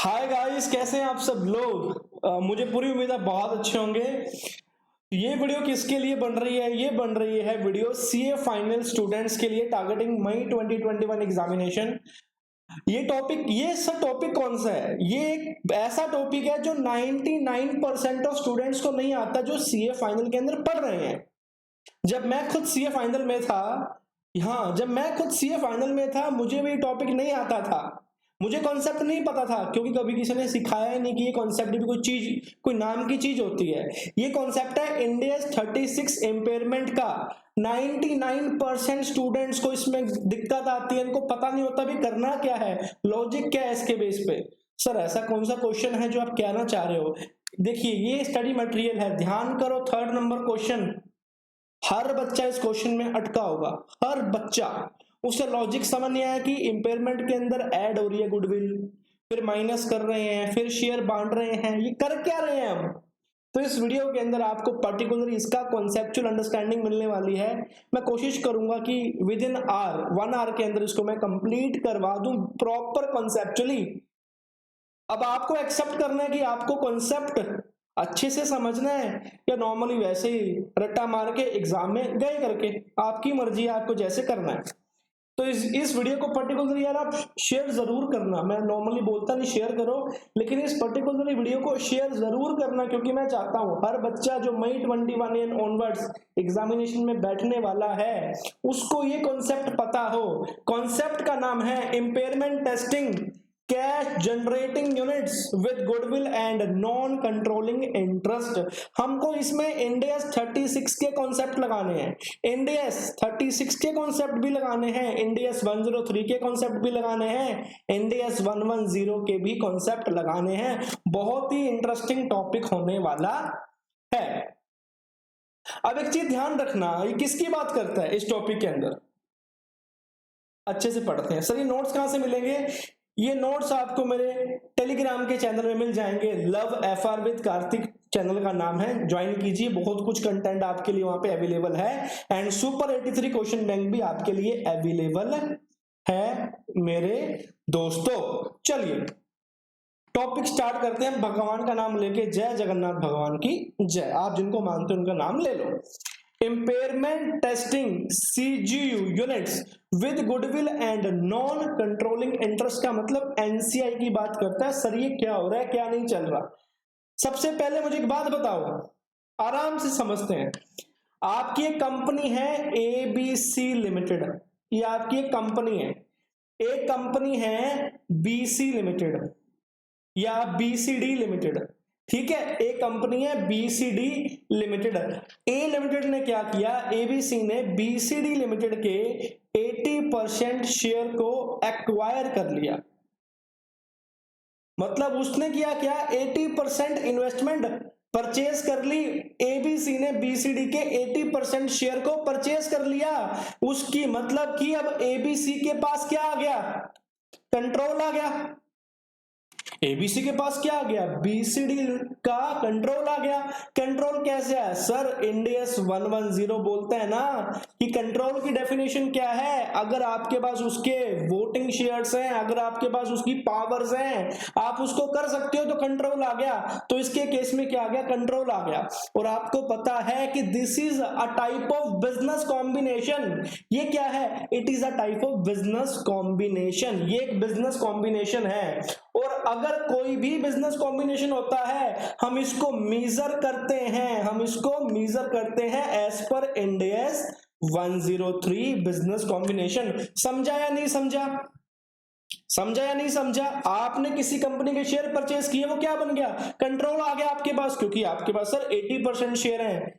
Hi guys, कैसे हैं आप सब लोग। मुझे पूरी उम्मीद है बहुत अच्छे होंगे। ये वीडियो किसके लिए बन रही है? ये बन रही है वीडियो सीए फाइनल स्टूडेंट्स के लिए टारगेटिंग मई 2021 एग्जामिनेशन। ये सब टॉपिक कौन सा है? ये एक ऐसा टॉपिक है जो 99% ऑफ स्टूडेंट्स को नहीं आता, जो सीए फाइनल के अंदर पढ़ रहे हैं। जब मैं खुद सीए फाइनल में था, हाँ, जब मैं खुद सीए फाइनल में था, मुझे भी टॉपिक नहीं आता था। मुझे कॉन्सेप्ट नहीं पता था, क्योंकि कभी किसी ने सिखाया ही नहीं कि ये कॉन्सेप्ट भी कोई चीज, कोई नाम की चीज होती है। ये कॉन्सेप्ट है इंडियस 36 इम्पेयरमेंट का। 99% स्टूडेंट्स को इसमें दिक्कत आती है, इनको पता नहीं होता भी करना क्या है, लॉजिक क्या है इसके बेस पे। सर, ऐसा कौन सा क्वेश्चन है जो आप कहना चाह रहे हो? देखिए, ये स्टडी मटेरियल है, ध्यान करो। 3rd नंबर क्वेश्चन, हर बच्चा इस क्वेश्चन में अटका होगा, हर बच्चा। उसे लॉजिक समझ नहीं आया कि इंपेयरमेंट के अंदर ऐड हो रही है गुडविल, फिर माइनस कर रहे हैं, फिर शेयर बांट रहे हैं, ये कर क्या रहे हैं हम। तो इस वीडियो के अंदर आपको पर्टिकुलर इसका कॉन्सेप्चुअल अंडरस्टैंडिंग मिलने वाली है। मैं कोशिश करूंगा कि विद इन आवर 1 आवर के अंदर इसको मैं कंप्लीट करवा दूं प्रॉपर कॉन्सेप्चुअली। अब आपको एक्सेप्ट करना है कि आपको कॉन्सेप्ट अच्छे से समझना है, या नॉर्मली वैसे ही रट्टा मार के एग्जाम में गए करके। आपकी मर्जी है, आपको जैसे करना है। तो इस वीडियो को पर्टिकुलरली यार आप शेयर जरूर करना। मैं नॉर्मली बोलता नहीं शेयर करो, लेकिन इस पर्टिकुलरली वीडियो को शेयर जरूर करना, क्योंकि मैं चाहता हूं हर बच्चा जो मई 21 एंड ऑनवर्ड्स एग्जामिनेशन में बैठने वाला है, उसको ये कॉन्सेप्ट पता हो। कॉन्सेप्ट का नाम है impairment testing cash generating units with goodwill and non controlling interest. हमको इसमें इंडियस 36 के कॉन्सेप्ट लगाने हैं, इंडियस 36 के कॉन्सेप्ट भी लगाने हैं, इंडियस 103 के कॉन्सेप्ट भी लगाने हैं, इंडियस 110 के भी कॉन्सेप्ट लगाने हैं। बहुत ही इंटरेस्टिंग टॉपिक होने वाला है। अब एक चीज ध्यान रखना, ये किसकी बात करता है इस टॉपिक के अंदर? अच्छे से पढ़ते हैं। सर, ये नोट्स कहां से मिलेंगे? ये नोट्स आपको मेरे टेलीग्राम के चैनल में मिल जाएंगे। Love FR with Kartik channel का नाम है, ज्वाइन कीजिए। बहुत कुछ कंटेंट आपके लिए वहां पे अवेलेबल है, एंड सुपर 83 क्वेश्चन बैंक भी आपके लिए अवेलेबल है मेरे दोस्तों। चलिए टॉपिक स्टार्ट करते हैं। भगवान का नाम लेके, जय जगन्नाथ भगवान की जय। आप जिनको मानते हो उनका नाम ले लो। Impairment testing CGU units with goodwill and non controlling interest का मतलब एनसीआई की बात करता है। सर, ये क्या हो रहा है, क्या नहीं चल रहा? सबसे पहले मुझे एक बात बताओ, आराम से समझते हैं। आपकी एक कंपनी है एबीसी लिमिटेड, ये आपकी एक कंपनी है। एक कंपनी है बीसी लिमिटेड या बीसीडी लिमिटेड, ठीक है। एक कंपनी है बीसीडी लिमिटेड। ए लिमिटेड ने क्या किया? एबीसी ने बीसीडी लिमिटेड के 80% शेयर को एक्वायर कर लिया। मतलब उसने किया क्या? 80% इन्वेस्टमेंट परचेज कर ली। एबीसी ने बीसीडी के 80% शेयर को परचेज कर लिया। उसकी मतलब कि अब एबीसी के पास क्या आ गया? कंट्रोल आ गया। एबीसी के पास क्या आ गया? बीसीडी का कंट्रोल आ गया। कंट्रोल कैसे है? सर, इंडियस 110 बोलते हैं ना कि कंट्रोल की डेफिनेशन क्या है? अगर आपके पास उसके वोटिंग शेयर्स हैं, अगर आपके पास उसकी पावर्स हैं, आप उसको कर सकते हो, तो कंट्रोल आ गया। तो इसके केस में क्या आ गया? कंट्रोल आ गया। और आपको पता है कि this is a type of business combination. ये क्या है? It is a type of business combination. ये एक बिजनेस कॉम्बिनेशन है, और अगर कोई भी बिजनेस कॉम्बिनेशन होता है, हम इसको मेजर करते हैं, हम इसको मेजर करते हैं as per Indians 103 business combination. समझा या नहीं समझा? समझा या नहीं समझा? आपने किसी कंपनी के शेयर परचेज किए, वो क्या बन गया? कंट्रोल आ गया आपके पास, क्योंकि आपके पास सर 80% शेयर हैं।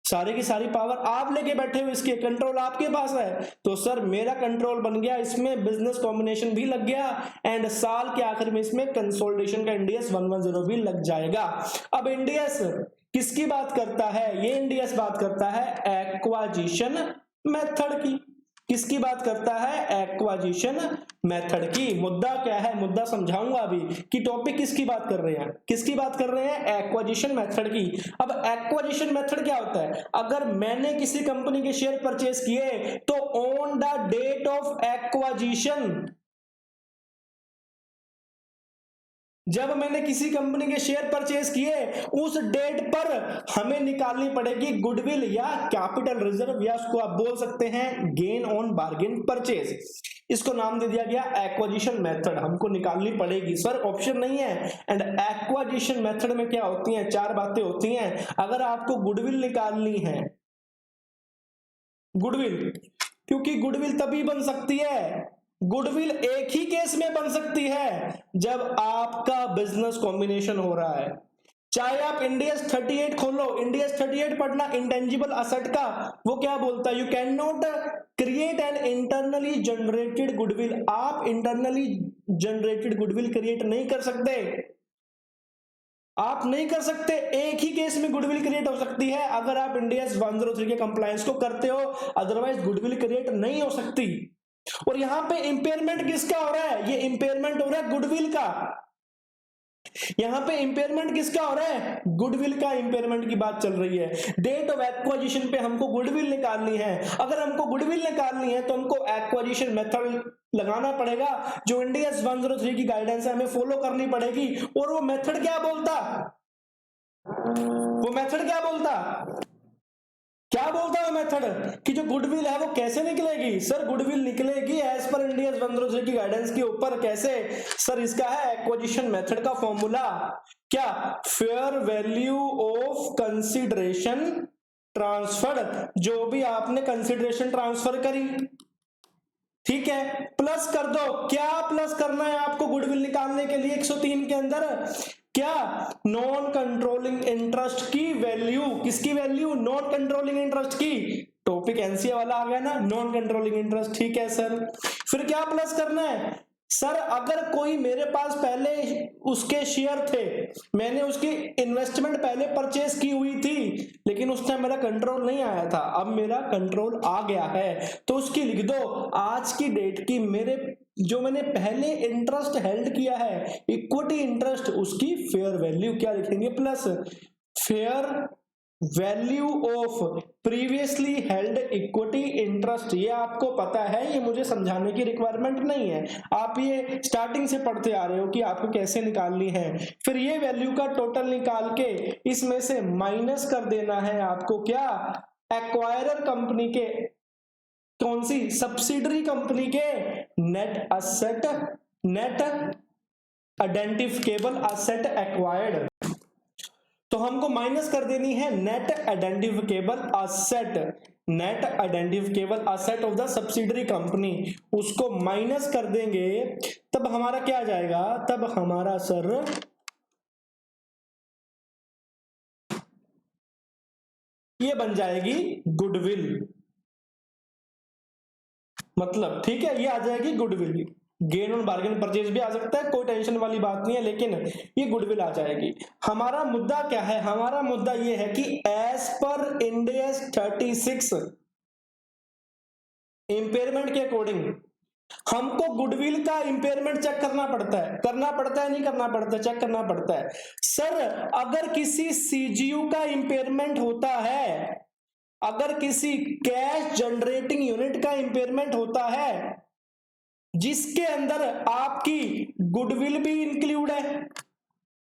सारी की सारी पावर आप लेके बैठे हो, इसके कंट्रोल आपके पास है। तो सर, मेरा कंट्रोल बन गया, इसमें बिजनेस कॉम्बिनेशन भी लग गया, एंड साल के आखिर में इसमें कंसोलिडेशन का इंडियस 110 भी लग जाएगा। अब इंडियस किसकी बात करता है? ये इंडियस बात करता है एक्वाजिशन मेथड की। किसकी बात करता है? एक्वाजिशन मेथड की। मुद्दा क्या है? मुद्दा समझाऊंगा अभी कि टॉपिक किसकी बात कर रहे हैं। किसकी बात कर रहे हैं? एक्वाजिशन मेथड की। अब एक्वाजिशन मेथड क्या होता है? अगर मैंने किसी कंपनी के शेयर परचेज किए, तो on the date of acquisition जब मैंने किसी कंपनी के शेयर परचेज किए उस डेट पर हमें निकालनी पड़ेगी गुडविल या कैपिटल रिजर्व, या उसको आप बोल सकते हैं गेन ऑन बार्गेन परचेज। इसको नाम दे दिया गया एक्विजिशन मेथड, हमको निकालनी पड़ेगी। सर ऑप्शन नहीं है। एंड एक्विजिशन मेथड में क्या होती है, 4 बातें होती हैं। अगर आपको गुडविल निकालनी है, गुडविल, क्योंकि गुडविल तभी बन सकती है, गुडविल एक ही केस में बन सकती है जब आपका बिजनेस कॉम्बिनेशन हो रहा है। चाहे आप इंडियस 38 खोलो, इंडियस 38 पढ़ना इंटेंजिबल असेट का, वो क्या बोलता है, you can not create an internally generated goodwill. आप इंटरनली जनरेटेड गुडविल क्रिएट नहीं कर सकते, आप नहीं कर सकते। एक ही केस में गुडविल क्रिएट हो सकती है, अगर आप इंडियस 103 के कंप्लायंस को करते हो, अदरवाइज गुडविल क्रिएट नहीं हो सकती। और यहां पे इंपेयरमेंट किसका हो रहा है, ये इंपेयरमेंट हो रहा है गुडविल का। यहां पे इंपेयरमेंट किसका हो रहा है, गुडविल का इंपेयरमेंट की बात चल रही है। डेट ऑफ एक्विजिशन पे हमको गुडविल निकालनी है। अगर हमको गुडविल निकालनी है तो हमको एक्विजिशन मेथड लगाना पड़ेगा, जो इंडियस 103 की गाइडेंस है, हमें फॉलो करनी पड़ेगी। और वो मेथड क्या बोलता, वो मेथड क्या बोलता, क्या बोलता है मेथड, कि जो गुडविल है वो कैसे निकलेगी। सर गुडविल निकलेगी एज पर इंडियस 103 की गाइडेंस के ऊपर। कैसे सर, इसका है एक्विजिशन मेथड का फॉर्मूला, क्या, fair value of consideration transferred, जो भी आपने कंसीडरेशन ट्रांसफर करी, ठीक है, प्लस कर दो। क्या प्लस करना है आपको गुडविल निकालने के लिए 103 के अंदर, क्या, नॉन कंट्रोलिंग इंटरेस्ट की वैल्यू। किसकी वैल्यू, नॉन कंट्रोलिंग इंटरेस्ट की। टॉपिक एनसीए वाला आ गया ना, नॉन कंट्रोलिंग इंटरेस्ट, ठीक है सर। फिर क्या प्लस करना है, सर अगर कोई मेरे पास पहले उसके शेयर थे, मैंने उसकी इन्वेस्टमेंट पहले परचेज की हुई थी, लेकिन उस टाइम मेरा कंट्रोल नहीं आया था, अब मेरा कंट्रोल आ गया है, तो उसकी लिख दो आज की डेट की मेरे जो मैंने पहले इंटरेस्ट हेल्ड किया है, इक्विटी इंटरेस्ट, उसकी फेयर वैल्यू क्या लिखेंगे, plus fair value of previously held equity interest. ये आपको पता है, ये मुझे समझाने की रिक्वायरमेंट नहीं है, आप ये स्टार्टिंग से पढ़ते आ रहे हो कि आपको कैसे निकालनी है। फिर ये वैल्यू का टोटल निकाल के इसमें से माइनस कर देना है आपको, क्या, एक्वायरर कंपनी के, कौन सी, सब्सिडरी कंपनी के net asset, net identifiable asset acquired. तो हमको माइनस कर देनी है net identifiable asset, net identifiable asset of the subsidiary company, उसको माइनस कर देंगे, तब हमारा क्या आ जाएगा, तब हमारा सर ये बन जाएगी गुडविल, मतलब ठीक है, ये आ जाएगी goodwill. Gain on bargain purchase भी आ सकता है, कोई टेंशन वाली बात नहीं है, लेकिन ये गुडविल आ जाएगी। हमारा मुद्दा क्या है, हमारा मुद्दा ये है कि एज पर इंडियस 36 इंपेयरमेंट के अकॉर्डिंग हमको गुडविल का इंपेयरमेंट चेक करना पड़ता है, करना पड़ता है, नहीं करना पड़ता, चेक करना पड़ता है। सर अगर किसी सीजीयू का इंपेयरमेंट होता है, अगर किसी कैश जनरेटिंग यूनिट का इंपेयरमेंट होता है जिसके अंदर आपकी गुडविल भी इंक्लूड है,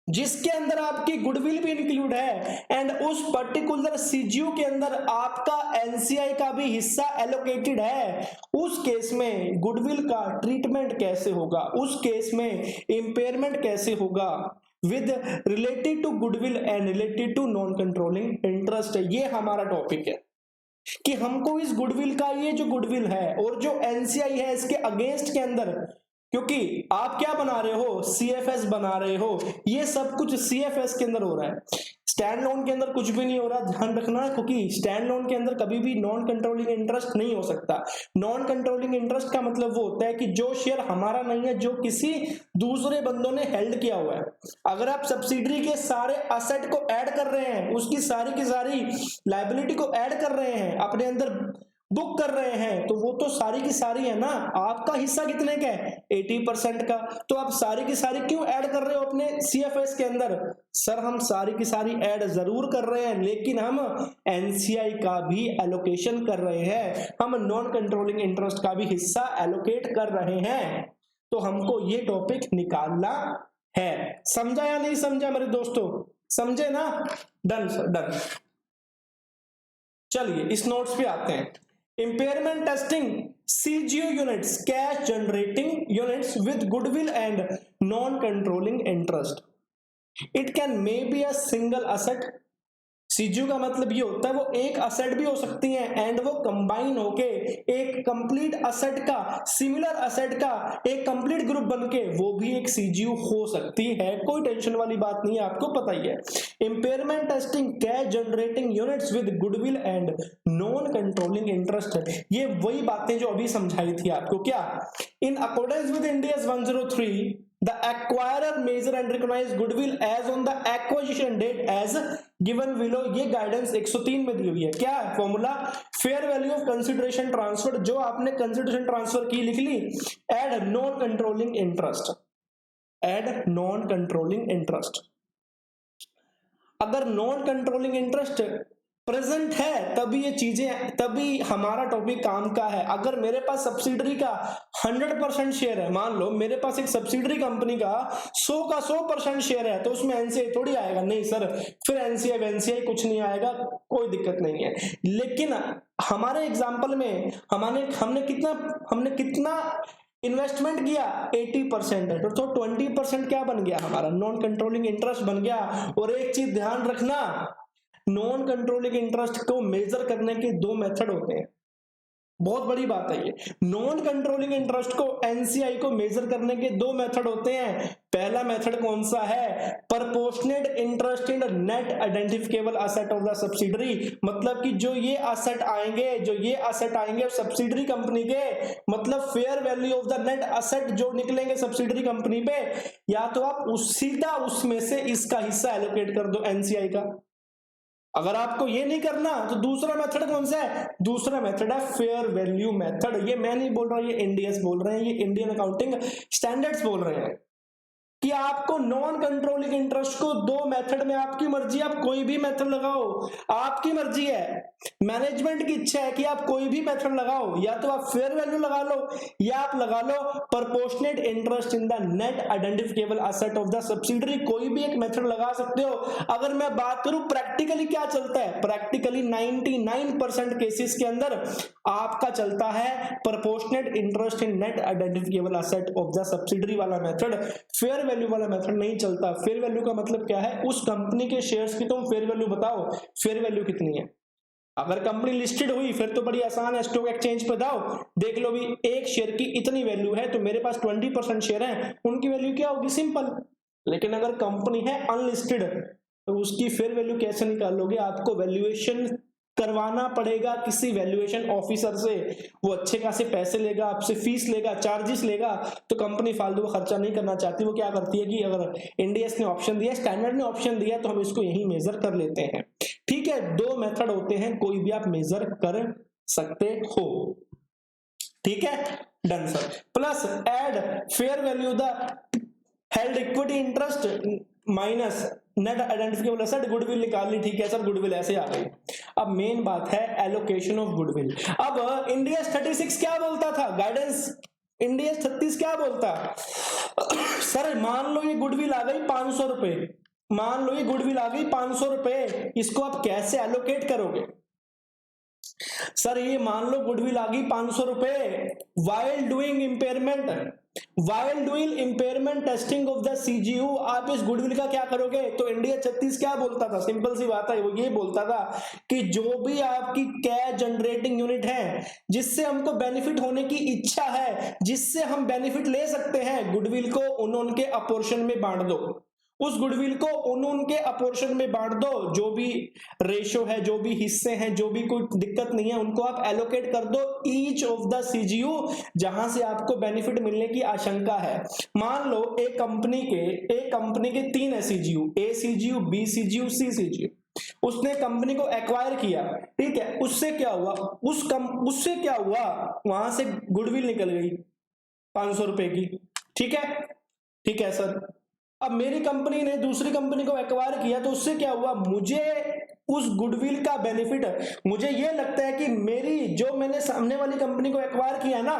जिसके अंदर आपकी गुडविल भी इंक्लूड है, एंड उस पर्टिकुलर सीजीयू के अंदर आपका एनसीआई का भी हिस्सा एलोकेटेड है, उस केस में गुडविल का ट्रीटमेंट कैसे होगा, उस केस में इंपेयरमेंट कैसे होगा with related to goodwill and related to non controlling interest. ये हमारा टॉपिक है कि हमको इस गुडविल का, ये जो गुडविल है और जो एनसीआई है, इसके अगेंस्ट के अंदर, क्योंकि आप क्या बना रहे हो, सीएफएस बना रहे हो, ये सब कुछ सीएफएस के अंदर हो रहा है, स्टैंड लोन के अंदर कुछ भी नहीं हो रहा, ध्यान रखना, क्योंकि स्टैंड लोन के अंदर कभी भी नॉन कंट्रोलिंग इंटरेस्ट नहीं हो सकता। नॉन कंट्रोलिंग इंटरेस्ट का मतलब वो होता है कि जो शेयर हमारा नहीं है, जो किसी दूसरे बंदों ने हेल्ड किया हुआ है। अगर आप सब्सिडरी के सारे असेट को ऐड कर रहे हैं, उसकी सारी की सारी लायबिलिटी को ऐड कर रहे हैं, अपने अंदर बुक कर रहे हैं, तो वो तो सारी की सारी है ना, आपका हिस्सा कितने का है, 80% का, तो आप सारी की सारी क्यों ऐड कर रहे हो अपने सीएफएस के अंदर। सर हम सारी की सारी ऐड जरूर कर रहे हैं, लेकिन हम एनसीआई का भी एलोकेशन कर रहे हैं, हम नॉन कंट्रोलिंग इंटरेस्ट का भी हिस्सा एलोकेट कर रहे हैं, तो हमको ये टॉपिक निकालना है। समझा या नहीं समझा मेरे दोस्तों? समझे ना? Done sir, done. चलिए इस नोट्स पे आते हैं। Impairment testing CGU units, cash generating units with goodwill and non controlling interest. It can may be a single asset. CGU का मतलब ये होता है वो एक असेट भी हो सकती है एंड वो कंबाइन होके एक कंप्लीट असेट का, सिमिलर असेट का एक कंप्लीट ग्रुप बनके वो भी एक सीजीयू हो सकती है। कोई टेंशन वाली बात नहीं है, आपको पता ही है। Impairment testing cash generating units with goodwill and non controlling interest, ये वही बातें जो अभी समझाई थी आपको। क्या? In accordance with India 103 the acquirer measure and recognize goodwill as on the acquisition date as given below। ये गाइडेंस 103 में दी हुई है। क्या है formula? Fair value of consideration transfer, जो आपने कंसिडरेशन ट्रांसफर की लिख ली, add non controlling interest, add non controlling interest. अगर नॉन कंट्रोलिंग इंटरेस्ट प्रेजेंट है तभी ये चीजें, तभी हमारा टॉपिक काम का है। अगर मेरे पास सब्सिडरी का 100% शेयर है, मान लो मेरे पास एक सब्सिडरी कंपनी का 100 का 100% शेयर है, तो उसमें एनसीआई थोड़ी आएगा? नहीं सर, फिर एनसीआई कुछ नहीं आएगा, कोई दिक्कत नहीं है। लेकिन हमारे एग्जाम्पल में हमने कितना इन्वेस्टमेंट किया? 80% है, तो 20% क्या बन गया? हमारा नॉन कंट्रोलिंग इंटरेस्ट बन गया। और एक चीज ध्यान रखना, नॉन कंट्रोलिंग इंटरेस्ट को मेजर करने के दो मेथड होते हैं। बहुत बड़ी बात है ये। नॉन कंट्रोलिंग इंटरेस्ट को, एनसीआई को मेजर करने के दो मेथड होते हैं। पहला मेथड कौन सा है? Proportionate interest in net identifiable asset of the subsidiary. मतलब कि जो ये असेट आएंगे सब्सिडरी कंपनी के, मतलब fair value of the net asset जो निकलेंगे सब्सिडरी कंपनी पे, या तो आप सीधा उसमें से इसका हिस्सा एलोकेट कर दो एनसीआई का। अगर आपको ये नहीं करना तो दूसरा मेथड कौन सा है? दूसरा मेथड है फेयर वैल्यू मेथड। ये मैं नहीं बोल रहा, ये इंडियस बोल रहे हैं, ये इंडियन अकाउंटिंग स्टैंडर्ड्स बोल रहे हैं कि आपको नॉन कंट्रोलिंग इंटरेस्ट को दो मेथड में, आपकी मर्जी, आप कोई भी मेथड लगाओ, आपकी मर्जी है। मैनेजमेंट की इच्छा है कि आप कोई भी मेथड लगाओ, या तो आप फेयर वैल्यू लगा लो या आप लगा लो proportionate interest in the net identifiable asset of the subsidiary. कोई भी एक मेथड लगा सकते हो। अगर मैं बात करूं प्रैक्टिकली क्या चलता है, प्रैक्टिकली 99% केसेस के अंदर आपका चलता है proportionate interest in net identifiable asset of the subsidiary वाला मेथड। फेयर वैल्यू वाला मेथड नहीं चलता। फेयर वैल्यू का मतलब क्या है? उस कंपनी के शेयर्स की तुम फेयर वैल्यू बताओ, फेयर वैल्यू कितनी है। अगर कंपनी लिस्टेड हुई फिर तो बड़ी आसान है, स्टॉक एक्सचेंज पे जाओ, देख लो भी एक शेयर की इतनी वैल्यू है, तो मेरे पास 20% शेयर है, उनकी वैल्यू क्या होगी? सिंपल। लेकिन अगर कंपनी है अनलिस्टेड तो उसकी फेयर वैल्यू कैसे निकालोगे? आपको वैल्यूएशन करवाना पड़ेगा किसी वैल्यूएशन ऑफिसर से। वो अच्छे खासे पैसे लेगा, आपसे फीस लेगा, चार्जेस लेगा। तो कंपनी फालतू का खर्चा नहीं करना चाहती। वो क्या करती है कि अगर इंडियस ने ऑप्शन दिया, स्टैंडर्ड ने ऑप्शन दिया, तो हम इसको यही मेजर कर लेते हैं। ठीक है, दो मेथड होते हैं, कोई भी आप मेजर कर सकते हो। ठीक है, done sir. Plus add fair value the held equity interest minus net identifiable asset, goodwill निकाल ली। ठीक है सर, गुडविल ऐसे आ गई। अब मेन बात है एलोकेशन ऑफ गुडविल। अब इंडिया 36 क्या बोलता था? गाइडेंस इंडिया 36 क्या बोलता? सर मान लो ये गुडविल आ गई 500 रुपए, मान लो ये गुडविल आ गई 500 रुपए, इसको आप कैसे एलोकेट करोगे? सर ये मान लो गुडविल आ गई 500 रुपए, while doing impairment testing of the CGU, आप इस गुडविल का क्या करोगे? तो इंडिया 36 क्या बोलता था? सिंपल सी बात है, वो ये बोलता था कि जो भी आपकी कैश जनरेटिंग यूनिट है, जिससे हमको बेनिफिट होने की इच्छा है, जिससे हम बेनिफिट ले सकते हैं, गुडविल को उनके अपोर्शन में बांट दो। उस गुडविल को उनके अपोर्शन में बांट दो। जो भी रेशो है, जो भी हिस्से हैं, जो भी कोई दिक्कत नहीं है, उनको आप एलोकेट कर दो ईच ऑफ द सीजीयू, जहां से आपको बेनिफिट मिलने की आशंका है। मान लो एक कंपनी के 3 है सीजीयू, ए सीजीयू, बी सीजीयू, सी सीजीयू। उसने कंपनी को एक्वायर किया, ठीक है, उससे क्या हुआ? वहां से गुडविल निकल गई 500 रुपए की। ठीक है सर। अब मेरी कंपनी ने दूसरी कंपनी को एक्वायर किया, तो उससे क्या हुआ? मुझे उस गुडविल का बेनिफिट, मुझे ये लगता है कि मैंने सामने वाली कंपनी को एक्वायर किया ना,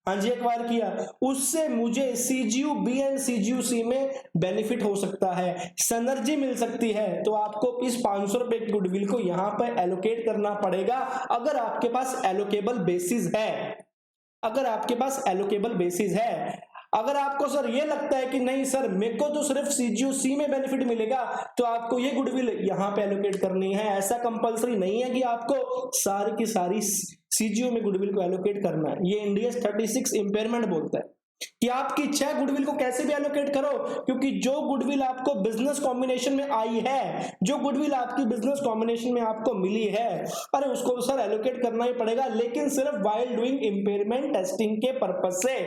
हाँ जी एक्वायर किया, उससे मुझे सीजीयू बी एंड सीजीयू सी में बेनिफिट हो सकता है, सनर्जी मिल सकती है। तो आपको इस 500 रुपए की गुडविल को यहां पर एलोकेट करना पड़ेगा अगर आपके पास एलोकेबल बेसिस है, अगर आपके पास एलोकेबल बेसिस है। अगर आपको सर ये लगता है कि नहीं सर मेरे को तो सिर्फ सीजीयू सी में बेनिफिट मिलेगा, तो आपको ये गुडविल यहां पे एलोकेट करनी है। ऐसा कंपलसरी नहीं है कि आपको सारी की सारी सीजीयू में गुडविल को एलोकेट करना है। ये इंडिया 36 इंपेयरमेंट बोलता है कि आपकी इच्छा है गुडविल को कैसे भी एलोकेट करो, क्योंकि जो गुडविल आपको बिजनेस कॉम्बिनेशन में आई है, जो गुडविल आपकी बिजनेस कॉम्बिनेशन में आपको मिली है, अरे उसको सर एलोकेट करना ही पड़ेगा, लेकिन सिर्फ वाइल डूइंग इंपेयरमेंट टेस्टिंग के पर्पस से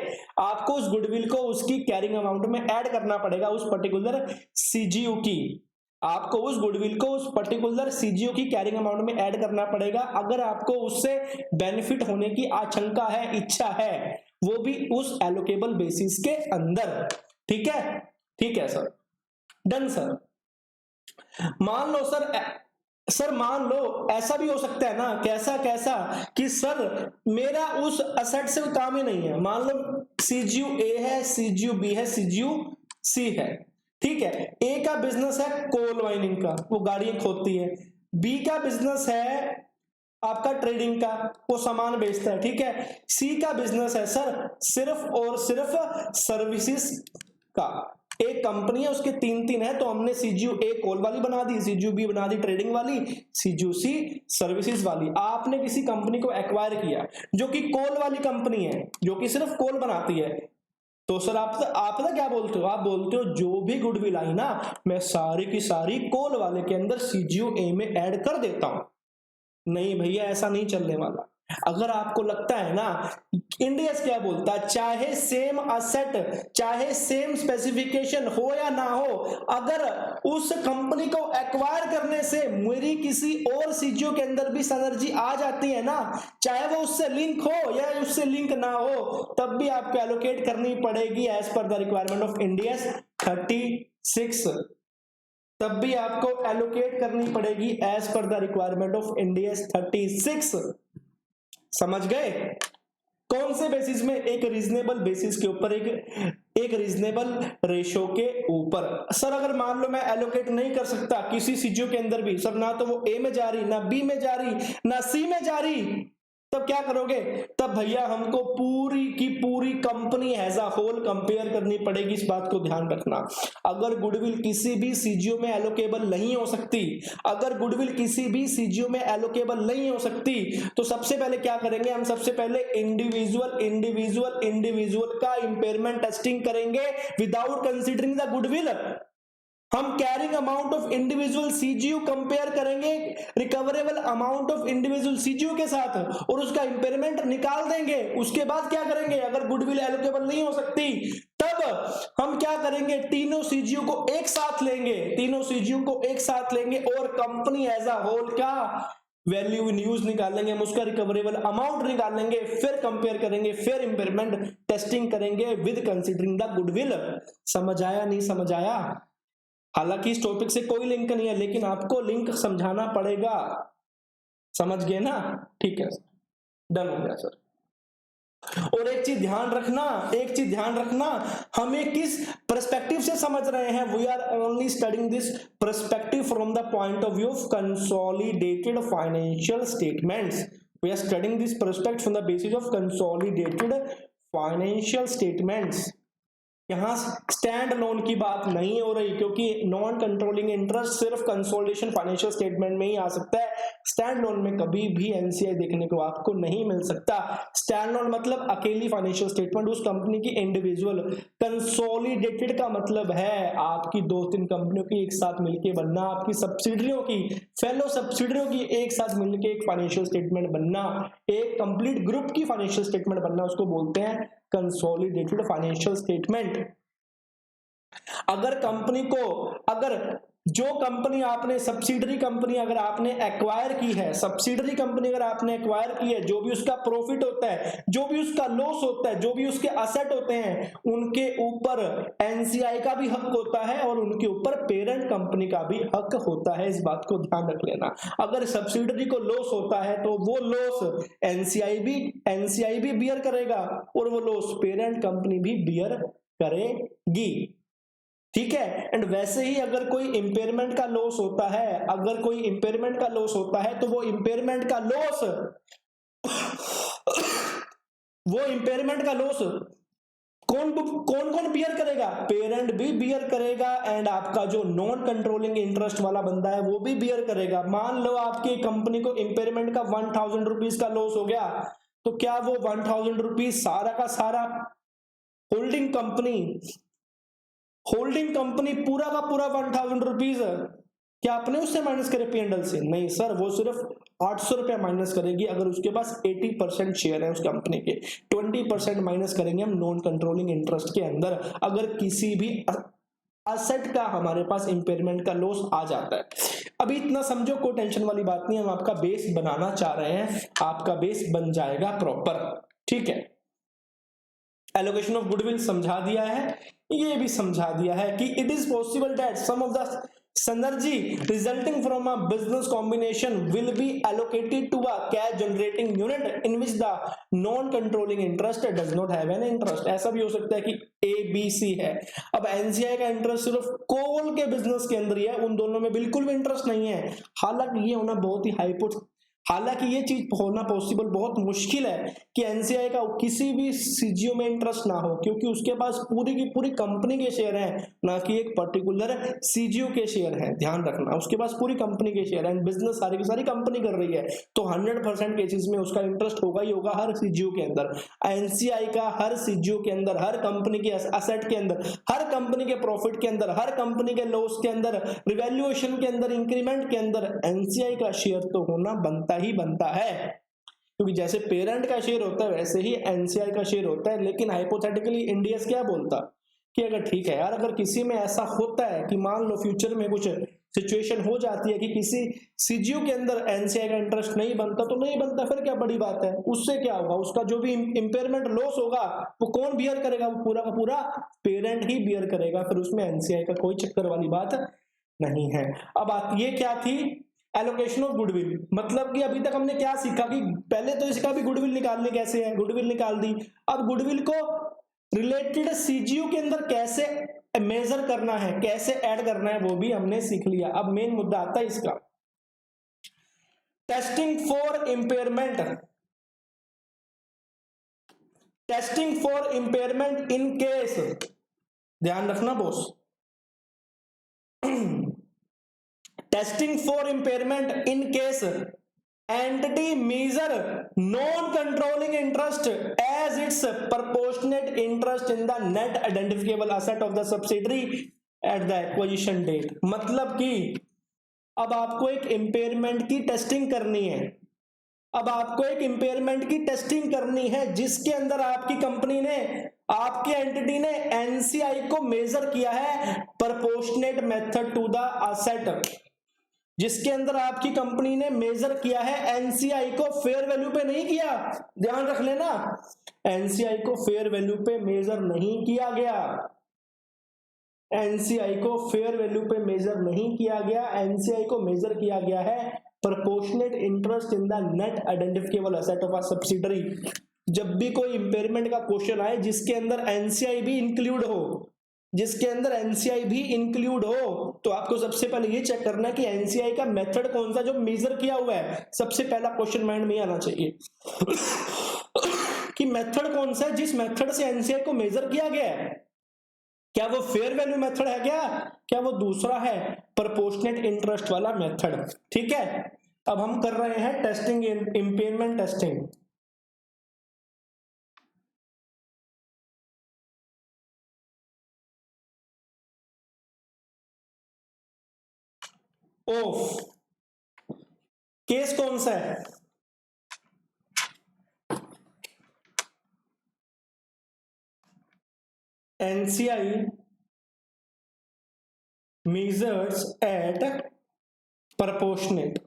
आपको उस गुडविल को उसकी कैरिंग अमाउंट में ऐड करना पड़ेगा, उस पर्टिकुलर सीजीयू की। आपको उस गुडविल को उस पर्टिकुलर सीजीओ की कैरिंग अमाउंट में ऐड करना पड़ेगा अगर आपको उससे बेनिफिट होने की आशंका है, इच्छा है, वो भी उस एलोकेबल बेसिस के अंदर। ठीक है, ठीक है सर, डन सर। मान लो सर मान लो ऐसा भी हो सकता है ना, कैसा कैसा कि सर मेरा उस असेट से काम ही नहीं है। मान लो सीजीयू ए है, सीजीयू बी है, सीजीयू सी है, ठीक है। ए का बिजनेस है कोल माइनिंग का, वो गाड़ियां खोदती है। बी का बिजनेस है आपका ट्रेडिंग का, वो सामान बेचता है, ठीक है। सी का बिजनेस है सर सिर्फ और सिर्फ सर्विसेज का। एक कंपनी है, उसके तीन है, तो हमने सीजीयू ए कोल वाली बना दी, सीजीयू बी बना दी ट्रेडिंग वाली, सीजीयू सी सर्विसेज वाली। आपने किसी कंपनी को एक्वायर किया जो कि कोल वाली कंपनी है, जो कि सिर्फ कोल बनाती है, तो सर आप ना क्या बोलते हो, आप बोलते हो जो भी गुडविल आई ना मैं सारी की सारी कोल वाले के अंदर सीजीयू ए में ऐड कर देता हूं। नहीं भैया, ऐसा नहीं चलने वाला। अगर आपको लगता है ना, इंडियस क्या बोलता है, चाहे सेम असेट, चाहे सेम स्पेसिफिकेशन हो या ना हो, अगर उस कंपनी को एक्वायर करने से मेरी किसी और सीजीओ के अंदर भी सिनर्जी आ जाती है ना, चाहे वो उससे लिंक हो या उससे लिंक ना हो, तब भी आपको एलोकेट करनी पड़ेगी as per the requirement of Indians 36, तब भी आपको एलोकेट करनी पड़ेगी as per the requirement of Indians 36। समझ गए? कौन से बेसिस में? एक रीजनेबल बेसिस के ऊपर, एक रीजनेबल रेशो के ऊपर। सर अगर मान लो मैं एलोकेट नहीं कर सकता किसी सीजीओ के अंदर भी, सर ना तो वो ए में जा रही, ना बी में जा रही, ना सी में जा रही, तब क्या करोगे? तब भैया हमको पूरी की पूरी company as a whole compare करनी पड़ेगी। इस बात को ध्यान रखना। अगर गुडविल किसी भी सीजीओ में एलोकेबल नहीं हो सकती, अगर गुडविल किसी भी सीजीओ में एलोकेबल नहीं हो सकती, तो सबसे पहले क्या करेंगे हम? सबसे पहले इंडिविजुअल का इंपेयरमेंट टेस्टिंग करेंगे विदाउट कंसीडरिंग द गुडविल। हम carrying amount of individual CGU compare करेंगे recoverable amount of individual CGU के साथ और उसका इंपेयरमेंट निकाल देंगे। उसके बाद क्या करेंगे? अगर गुडविल एलोकेबल नहीं हो सकती, तब हम क्या करेंगे? तीनों सीजीयू को एक साथ लेंगे, तीनों सीजीयू को एक साथ लेंगे और कंपनी एज अ होल का वैल्यू इन यूज निकालेंगे, हम उसका रिकवरेबल अमाउंट निकालेंगे, फिर कंपेयर करेंगे, फिर इंपेयरमेंट टेस्टिंग करेंगे विद कंसीडरिंग द गुडविल। समझ आया? नहीं समझ आया? हालांकि इस टॉपिक से कोई लिंक नहीं है, लेकिन आपको लिंक समझाना पड़ेगा। समझ गए ना? ठीक है, डन हो गया सर। और एक चीज ध्यान रखना, हमें किस पर्सपेक्टिव से समझ रहे हैं? We are only studying this perspective from the point of view of consolidated financial statements. We are studying this perspective from the basis of consolidated financial statements. यहां स्टैंड लोन की बात नहीं हो रही, क्योंकि नॉन कंट्रोलिंग इंटरेस्ट सिर्फ consolidation financial statement में ही आ सकता है। स्टैंड लोन में कभी भी एनसीआई देखने को आपको नहीं मिल सकता। स्टैंड लोन मतलब अकेली फाइनेंशियल स्टेटमेंट उस कंपनी की इंडिविजुअल। कंसोलिडेटेड का मतलब है आपकी 2-3 कंपनियों की एक साथ मिलकर बनना, आपकी सब्सिडरियों की, फेलो सब्सिडरियों की एक साथ मिलकर एक फाइनेंशियल स्टेटमेंट बनना, एक कंप्लीट ग्रुप की फाइनेंशियल स्टेटमेंट बनना, उसको बोलते हैं कंसोलिडेटेड फाइनेंशियल स्टेटमेंट। अगर कंपनी को, अगर जो कंपनी आपने सब्सिडरी कंपनी अगर आपने एक्वायर की है, सब्सिडरी कंपनी अगर आपने एक्वायर की है, जो भी उसका प्रॉफिट होता है, जो भी उसका लॉस होता है, जो भी उसके असेट होते हैं, उनके ऊपर एनसीआई का भी हक होता है और उनके ऊपर पेरेंट कंपनी का भी हक होता है। इस बात को ध्यान रख लेना। अगर सब्सिडरी को लॉस होता है तो वो लॉस एनसीआई भी बियर करेगा और वो लॉस पेरेंट कंपनी भी बियर करेगी। ठीक है। एंड वैसे ही अगर कोई इंपेयरमेंट का लॉस होता है, अगर कोई इंपेयरमेंट का लॉस होता है तो वो इंपेयरमेंट का लॉस वो इंपेयरमेंट का लॉस कौन कौन कौन बियर करेगा? पेरेंट भी बियर करेगा एंड आपका जो नॉन कंट्रोलिंग इंटरेस्ट वाला बंदा है वो भी बियर करेगा। मान लो आपकी कंपनी को इंपेयरमेंट का 1000 रुपीज का लॉस हो गया, तो क्या वो 1000 रुपीज सारा का सारा होल्डिंग कंपनी पूरा का पूरा 1000 रुपीज क्या आपने उससे माइनस करे P&L से? नहीं सर, वो सिर्फ 800 रुपया माइनस करेगी अगर उसके पास 80% शेयर है उस कंपनी के। 20% माइनस करेंगे हम नॉन कंट्रोलिंग इंटरेस्ट के अंदर अगर किसी भी असेट का हमारे पास इंपेयरमेंट का लॉस आ जाता है। अभी इतना समझो, कोई टेंशन वाली बात नहीं, हम आपका बेस बनाना चाह रहे हैं, आपका बेस बन जाएगा प्रॉपर। ठीक है। एलोकेशन ऑफ गुडविल समझा दिया है, ये भी समझा दिया है कि it is possible that some of the synergy resulting from a business combination will be allocated to a cash generating unit in which the non controlling interest does not have an interest। ऐसा भी हो सकता है कि ABC है, अब NCI का interest सिर्फ कोल के बिजनेस के अंदर ही है, उन दोनों में बिल्कुल भी इंटरेस्ट नहीं है। हालांकि ये होना बहुत ही हालांकि ये चीज होना पॉसिबल बहुत मुश्किल है कि एनसीआई का किसी भी सीजीओ में इंटरेस्ट ना हो, क्योंकि उसके पास पूरी की पूरी कंपनी के शेयर हैं, ना कि एक पर्टिकुलर सीजीओ के शेयर हैं। ध्यान रखना, उसके पास पूरी कंपनी के शेयर हैं, बिजनेस सारी की सारी कंपनी कर रही है, तो 100% केसेस में उसका इंटरेस्ट होगा ही होगा हर सीजीओ के अंदर। एनसीआई का हर सीजीओ के अंदर, हर कंपनी के असेट के अंदर, हर कंपनी के प्रॉफिट के अंदर, हर कंपनी के लॉस के अंदर, रिवैल्यूएशन के अंदर, इंक्रीमेंट के अंदर एनसीआई का शेयर तो होना बनता ही बनता है, क्योंकि जैसे पेरेंट का शेयर होता है वैसे ही एनसीआई का शेयर होता है। लेकिन हाइपोथेटिकली इंडियस क्या बोलता कि अगर ठीक है यार, अगर किसी में ऐसा होता है कि मान लो फ्यूचर में कुछ सिचुएशन हो जाती है कि किसी सीजीओ के अंदर एनसीआई का इंटरेस्ट नहीं बनता, तो नहीं बनता, फिर क्या बड़ी बात है, उससे क्या होगा, उसका जो भी इंपेयरमेंट लॉस होगा वो कौन बियर करेगा? वो पूरा का पूरा पेरेंट ही बियर करेगा, फिर उसमें एनसीआई का कोई चक्कर वाली बात नहीं है। अब बात ये क्या थी, एलोकेशन ऑफ गुडविल। मतलब कि अभी तक हमने क्या सीखा कि पहले तो इसका भी गुडविल निकालनी कैसे है, गुडविल निकाल दी। अब गुडविल को रिलेटेड सीजीओ के अंदर कैसे मेजर करना है, कैसे ऐड करना है, वो भी हमने सीख लिया। अब मेन मुद्दा आता है इसका, testing for impairment. Testing for impairment in case, ध्यान रखना boss, testing for impairment in case entity measure non-controlling interest as its proportionate interest in the net identifiable asset of the subsidiary at the acquisition date। मतलब कि अब आपको एक impairment की testing करनी है, अब आपको एक इम्पेयरमेंट की टेस्टिंग करनी है जिसके अंदर आपकी कंपनी ने, आपकी एंटिटी ने एनसीआई को मेजर किया है proportionate method to the asset, जिसके अंदर आपकी कंपनी ने मेजर किया है एनसीआई को फेयर वैल्यू पे नहीं किया। ध्यान रख लेना, एनसीआई को फेयर वैल्यू पे मेजर नहीं किया गया, एनसीआई को फेयर वैल्यू पे मेजर नहीं किया गया, एनसीआई को मेजर किया गया है proportionate interest in the net identifiable asset of a subsidiary. जब भी कोई इंपेयरमेंट का क्वेश्चन आए जिसके अंदर एनसीआई भी इंक्लूड हो, जिसके अंदर एनसीआई भी इंक्लूड हो, तो आपको सबसे पहले ये चेक करना है कि एनसीआई का मेथड कौन सा जो मेजर किया हुआ है। सबसे पहला क्वेश्चन माइंड में आना चाहिए कि मेथड कौन सा है जिस मेथड से एनसीआई को मेजर किया गया है। क्या वो फेयर वैल्यू मेथड है, क्या वो दूसरा है प्रोपोर्शनेट इंटरेस्ट वाला मेथड। ठीक है। अब हम कर रहे हैं टेस्टिंग, इंपेयरमेंट टेस्टिंग। ओफ, केस कौन सा है? एनसीआई measures at proportionate,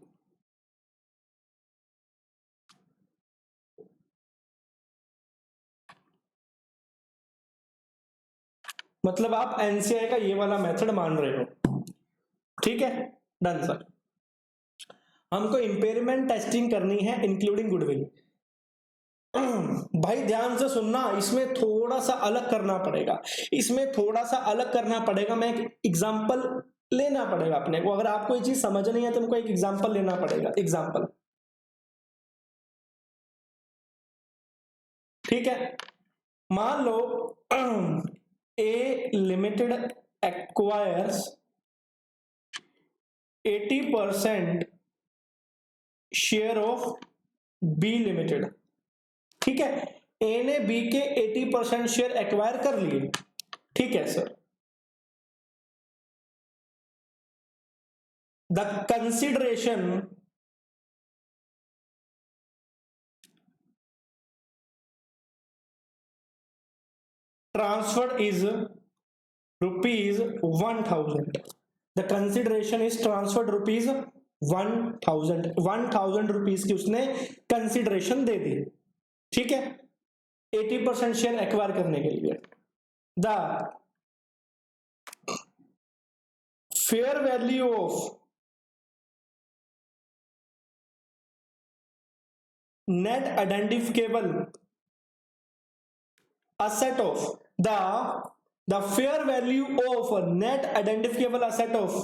मतलब आप एनसीआई का ये वाला मेथड मान रहे हो, ठीक है, डन सर। हमको इंपेयरमेंट टेस्टिंग करनी है इंक्लूडिंग गुडविल। भाई ध्यान से सुनना, इसमें थोड़ा सा अलग करना पड़ेगा, इसमें थोड़ा सा अलग करना पड़ेगा। मैं एक एग्जांपल लेना पड़ेगा अपने को, अगर आपको ये चीज समझ नहीं है तो हमको एक एग्जांपल लेना पड़ेगा। एग्जांपल, ठीक है, मान लो A limited acquires 80% share of B limited, ठीक है, ए ने बी के 80% शेयर एक्वायर कर लिए, ठीक है sir. The consideration transferred is rupees 1000. The consideration is transferred rupees 1000, 1000 rupees की उसने कंसिडरेशन दे दी, ठीक है, 80% शेयर एक्वायर करने के लिए। The fair value of net identifiable asset of the fair value of net identifiable asset of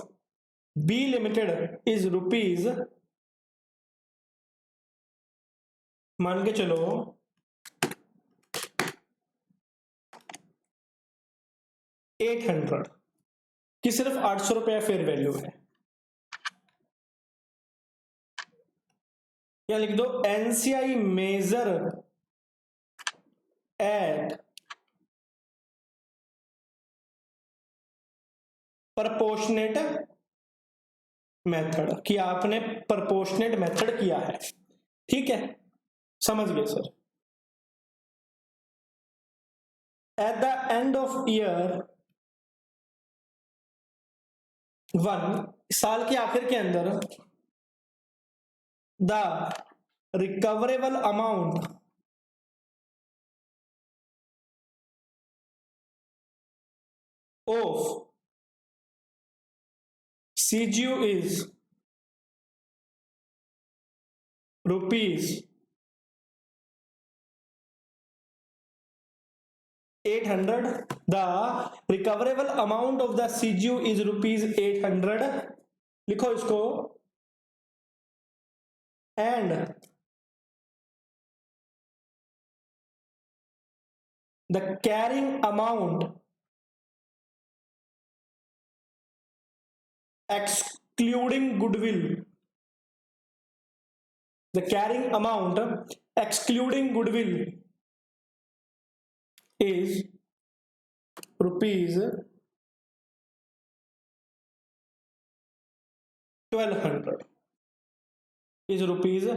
B limited is rupees, मान के चलो 800 की सिर्फ 800 रुपया फेयर वैल्यू है, या लिख दो NCI measure at proportionate method, कि आपने प्रपोर्शनेट मेथड किया है, ठीक है, समझ गए sir. At the end of year 1, साल के आखिर के अंदर, the recoverable amount of CGU is rupees 800. The recoverable amount of the CGU is rupees 800. लिखो इसको, and the carrying amount excluding goodwill, the carrying amount excluding goodwill is rupees 1200, is rupees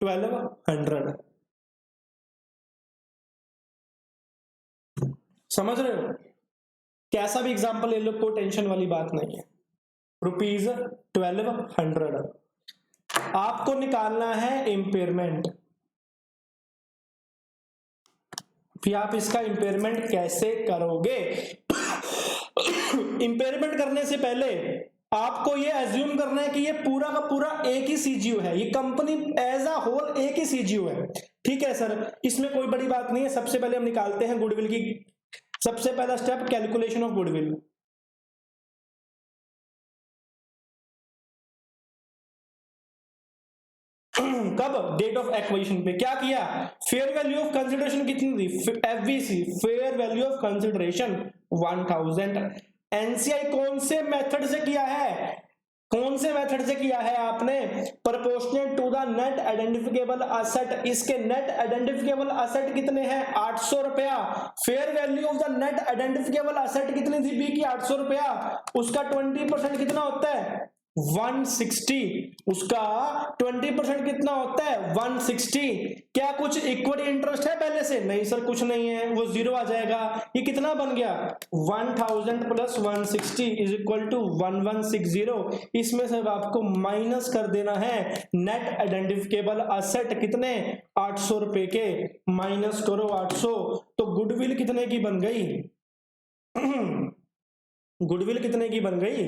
1200। समझ रहे हो? कैसा भी एग्जांपल ले लो, कोई tension वाली बात नहीं है। रुपीज 1200 आपको निकालना है इंपेयरमेंट। फिर आप इसका इंपेयरमेंट कैसे करोगे? इंपेयरमेंट करने से पहले आपको ये एज्यूम करना है कि ये पूरा का पूरा एक ही सीजीयू है, ये कंपनी एज अ होल एक ही सीजीयू है, ठीक है सर, इसमें कोई बड़ी बात नहीं है। सबसे पहले हम निकालते हैं गुडविल की, सबसे पहला स्टेप कैलकुलेशन ऑफ गुडविल। कब? डेट ऑफ एक्विजिशन पे। क्या किया? फेयर वैल्यू ऑफ कंसिडरेशन कितनी थी? FVC, fair value of consideration 1000। NCI कौन से मेथड से किया है? कौन से मेथड से किया है आपने? Proportionate to the net identifiable asset. इसके नेट आइडेंटिफिकेबल असेट कितने हैं? 800 रुपया। Fair value of the net identifiable asset कितनी थी? बी की 800 रुपया। उसका 20% कितना होता है? 160, उसका 20% कितना होता है 160। क्या कुछ इक्विटी इंटरेस्ट है पहले से? नहीं सर, कुछ नहीं है, वो जीरो आ जाएगा। ये कितना बन गया 1000 प्लस 160 इज इक्वल टू 1160। इसमें से आपको माइनस कर देना है नेट आइडेंटिफिकेबल असेट कितने 800 रुपए के, माइनस करो 800, तो गुडविल कितने की बन गई गुडविल कितने की बन गई?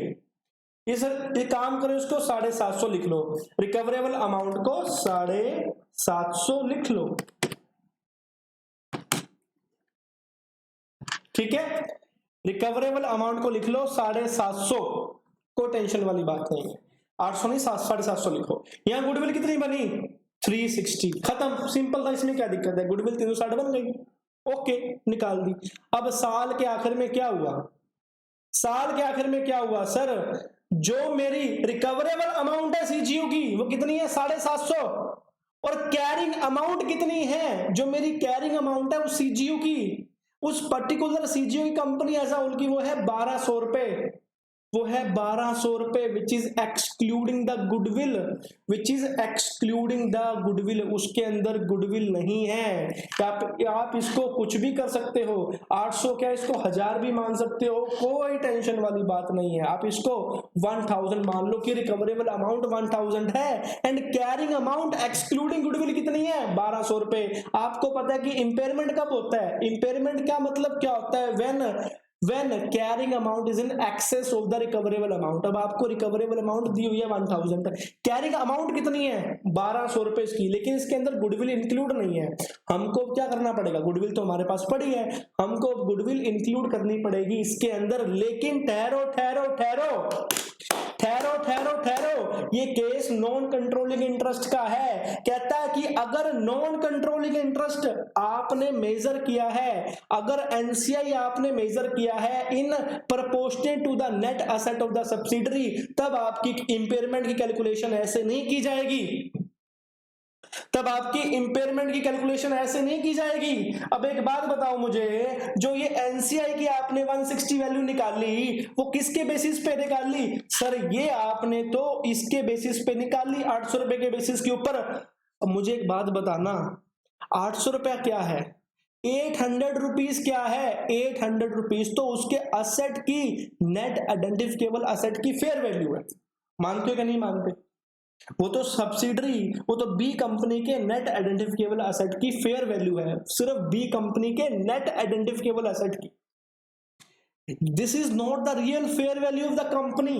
ये काम करो, इसको 750 लिख लो, रिकवरेबल अमाउंट को 750 लिख लो, ठीक है। रिकवरेबल अमाउंट को लिख लो 750, कोई टेंशन वाली बात नहीं है, 800 नहीं 750 लिखो। यहां गुडविल कितनी बनी 360, खत्म, सिंपल था, इसमें क्या दिक्कत है, गुडविल 360 बन गई, ओके, निकाल दी। अब साल के आखिर में क्या हुआ, साल के आखिर में क्या हुआ सर, जो मेरी रिकवरेबल अमाउंट है सीजीयू की वो कितनी है 750, और कैरिंग अमाउंट कितनी है, जो मेरी कैरिंग अमाउंट है उस सीजीयू की, उस पर्टिकुलर सीजीयू की कंपनी एज अ होल की वो है 1200 रुपए, वो है 1200 रुपए, which is excluding the goodwill, which is excluding the goodwill, उसके अंदर गुडविल नहीं है। आप इसको कुछ भी कर सकते हो, 800 क्या इसको 1000 भी मान सकते हो, कोई टेंशन वाली बात नहीं है। आप इसको 1000 मान लो कि रिकवरेबल अमाउंट 1000 है and carrying amount excluding goodwill कितनी है 1200 रुपए। आपको पता है कि इंपेयरमेंट कब होता है, इंपेयरमेंट का मतलब क्या होता है, when carrying amount is in excess of the recoverable amount। अब आपको रिकवरेबल अमाउंट दी हुई है 1000, कैरिंग अमाउंट कितनी है 1200 रुपए इसकी, लेकिन इसके अंदर गुडविल इंक्लूड नहीं है। हमको क्या करना पड़ेगा, गुडविल तो हमारे पास पड़ी है, हमको गुडविल इंक्लूड करनी पड़ेगी इसके अंदर। लेकिन ठहरो ठहरो ठहरो ठहरो ठहरो ठहरो, ये केस नॉन कंट्रोलिंग इंटरेस्ट का है। कहता है कि अगर नॉन कंट्रोलिंग इंटरेस्ट आपने मेजर किया है, अगर एनसीआई आपने मेजर किया है in proportionate to the net asset of the subsidiary, तब आपकी इंपेयरमेंट की कैलकुलेशन ऐसे नहीं की जाएगी, तब आपकी इंपेयरमेंट की कैलकुलेशन ऐसे नहीं की जाएगी। अब एक बात बताओ मुझे, जो ये एनसीआई की आपने 160 वैल्यू निकाली वो किसके बेसिस पे निकाली? सर ये आपने तो इसके बेसिस पे निकाली 800 रुपए के बेसिस के ऊपर। अब मुझे एक बात बताना, 800 रुपया क्या है, 800 रुपीज क्या है, 800 रुपीज तो उसके असेट की नेट आइडेंटिफिकेबल असेट की फेयर वैल्यू है। मानते हो क्या नहीं मानते? वो तो सब्सिडरी, वो तो बी कंपनी के नेट आइडेंटिफिकेबल एसेट की फेयर वैल्यू है, सिर्फ बी कंपनी के नेट आइडेंटिफिकेबल एसेट की। This is not the real fair value of the company,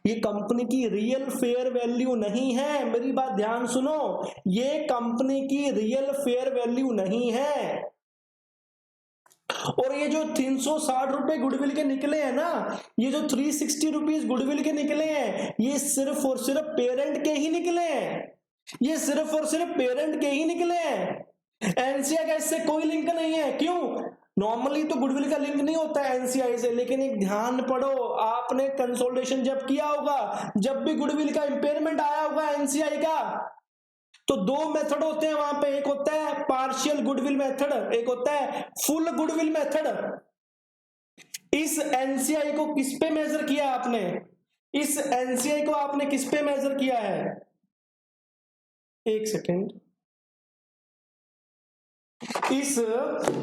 ये कंपनी की रियल फेयर वैल्यू नहीं है। मेरी बात ध्यान सुनो, ये कंपनी की रियल फेयर वैल्यू नहीं है। और ये जो 360 रुपए गुडविल के निकले हैं ना, ये जो 360 रुपीज गुडविल के निकले हैं, ये सिर्फ और सिर्फ पेरेंट के ही निकले हैं, ये सिर्फ और सिर्फ पेरेंट के ही निकले हैं। एनसीआई का इससे कोई लिंक नहीं है। क्यों? नॉर्मली तो गुडविल का लिंक नहीं होता है एनसीआई से, लेकिन एक ध्यान पढ़ो, आपने कंसोलिडेशन जब किया होगा, जब भी गुडविल का इंपेयरमेंट आया होगा एनसीआई का, तो दो मेथड होते हैं वहां पे, एक होता है पार्शियल गुडविल मेथड, एक होता है फुल गुडविल मेथड। इस एनसीआई को किस पे मेजर किया आपने, इस एनसीआई को आपने किस पे मेजर किया है, एक सेकेंड, इस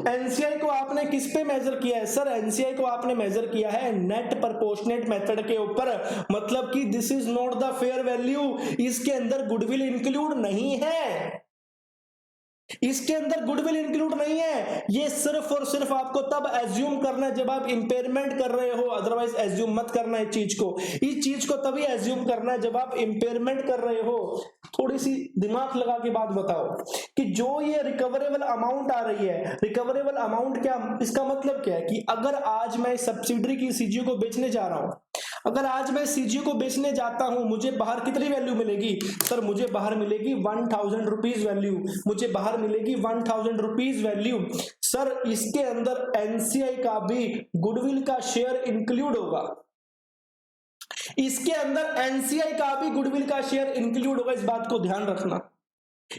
एनसीआई को आपने किस पे मेजर किया है? सर एनसीआई को आपने मेजर किया है नेट प्रोपोर्शनेट मेथड के ऊपर, मतलब कि this is not the fair value, इसके अंदर गुडविल इंक्लूड नहीं है, इसके अंदर गुडविल इंक्लूड नहीं है। ये सिर्फ और सिर्फ आपको तब एज्यूम करना है जब आप इंपेयरमेंट कर रहे हो, अदरवाइज एज्यूम मत करना है चीज को। इस चीज को तभी एज्यूम करना है जब आप इंपेयरमेंट कर रहे हो। थोड़ी सी दिमाग लगा के बात बताओ कि जो ये रिकवरेबल अमाउंट आ रही है, रिकवरेबल अमाउंट क्या, इसका मतलब क्या है कि अगर आज मैं सब्सिडरी की सीजीयू को बेचने जा रहा हूं, अगर आज मैं सीजीयू को बेचने जाता हूं, मुझे बाहर कितनी वैल्यू मिलेगी? सर मुझे बाहर मिलेगी 1000 रुपीज वैल्यू, मुझे बाहर मिलेगी 1000 रुपीज वैल्यू। सर इसके अंदर एनसीआई का भी गुडविल का शेयर इंक्लूड होगा, इसके अंदर एनसीआई का भी गुडविल का शेयर इंक्लूड होगा, इस बात को ध्यान रखना।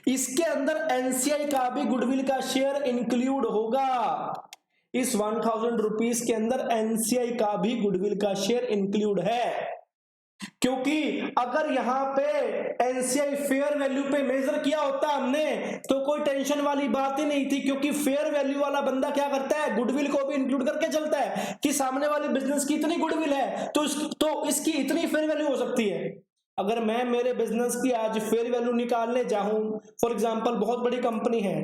इसके अंदर एनसीआई का भी गुडविल का शेयर इंक्लूड होगा, इस 1000 रुपीज के अंदर एनसीआई का भी गुडविल का शेयर इंक्लूड है। क्योंकि अगर यहां पे एनसीआई फेयर वैल्यू पे मेजर किया होता हमने तो कोई टेंशन वाली बात ही नहीं थी, क्योंकि फेयर वैल्यू वाला बंदा क्या करता है, गुडविल को भी इंक्लूड करके चलता है कि सामने वाले बिजनेस की इतनी गुडविल है तो इसकी इतनी फेयर वैल्यू हो सकती है। अगर मैं मेरे बिजनेस की आज फेयर वैल्यू निकालने जाऊं, फॉर एग्जांपल बहुत बड़ी कंपनी है,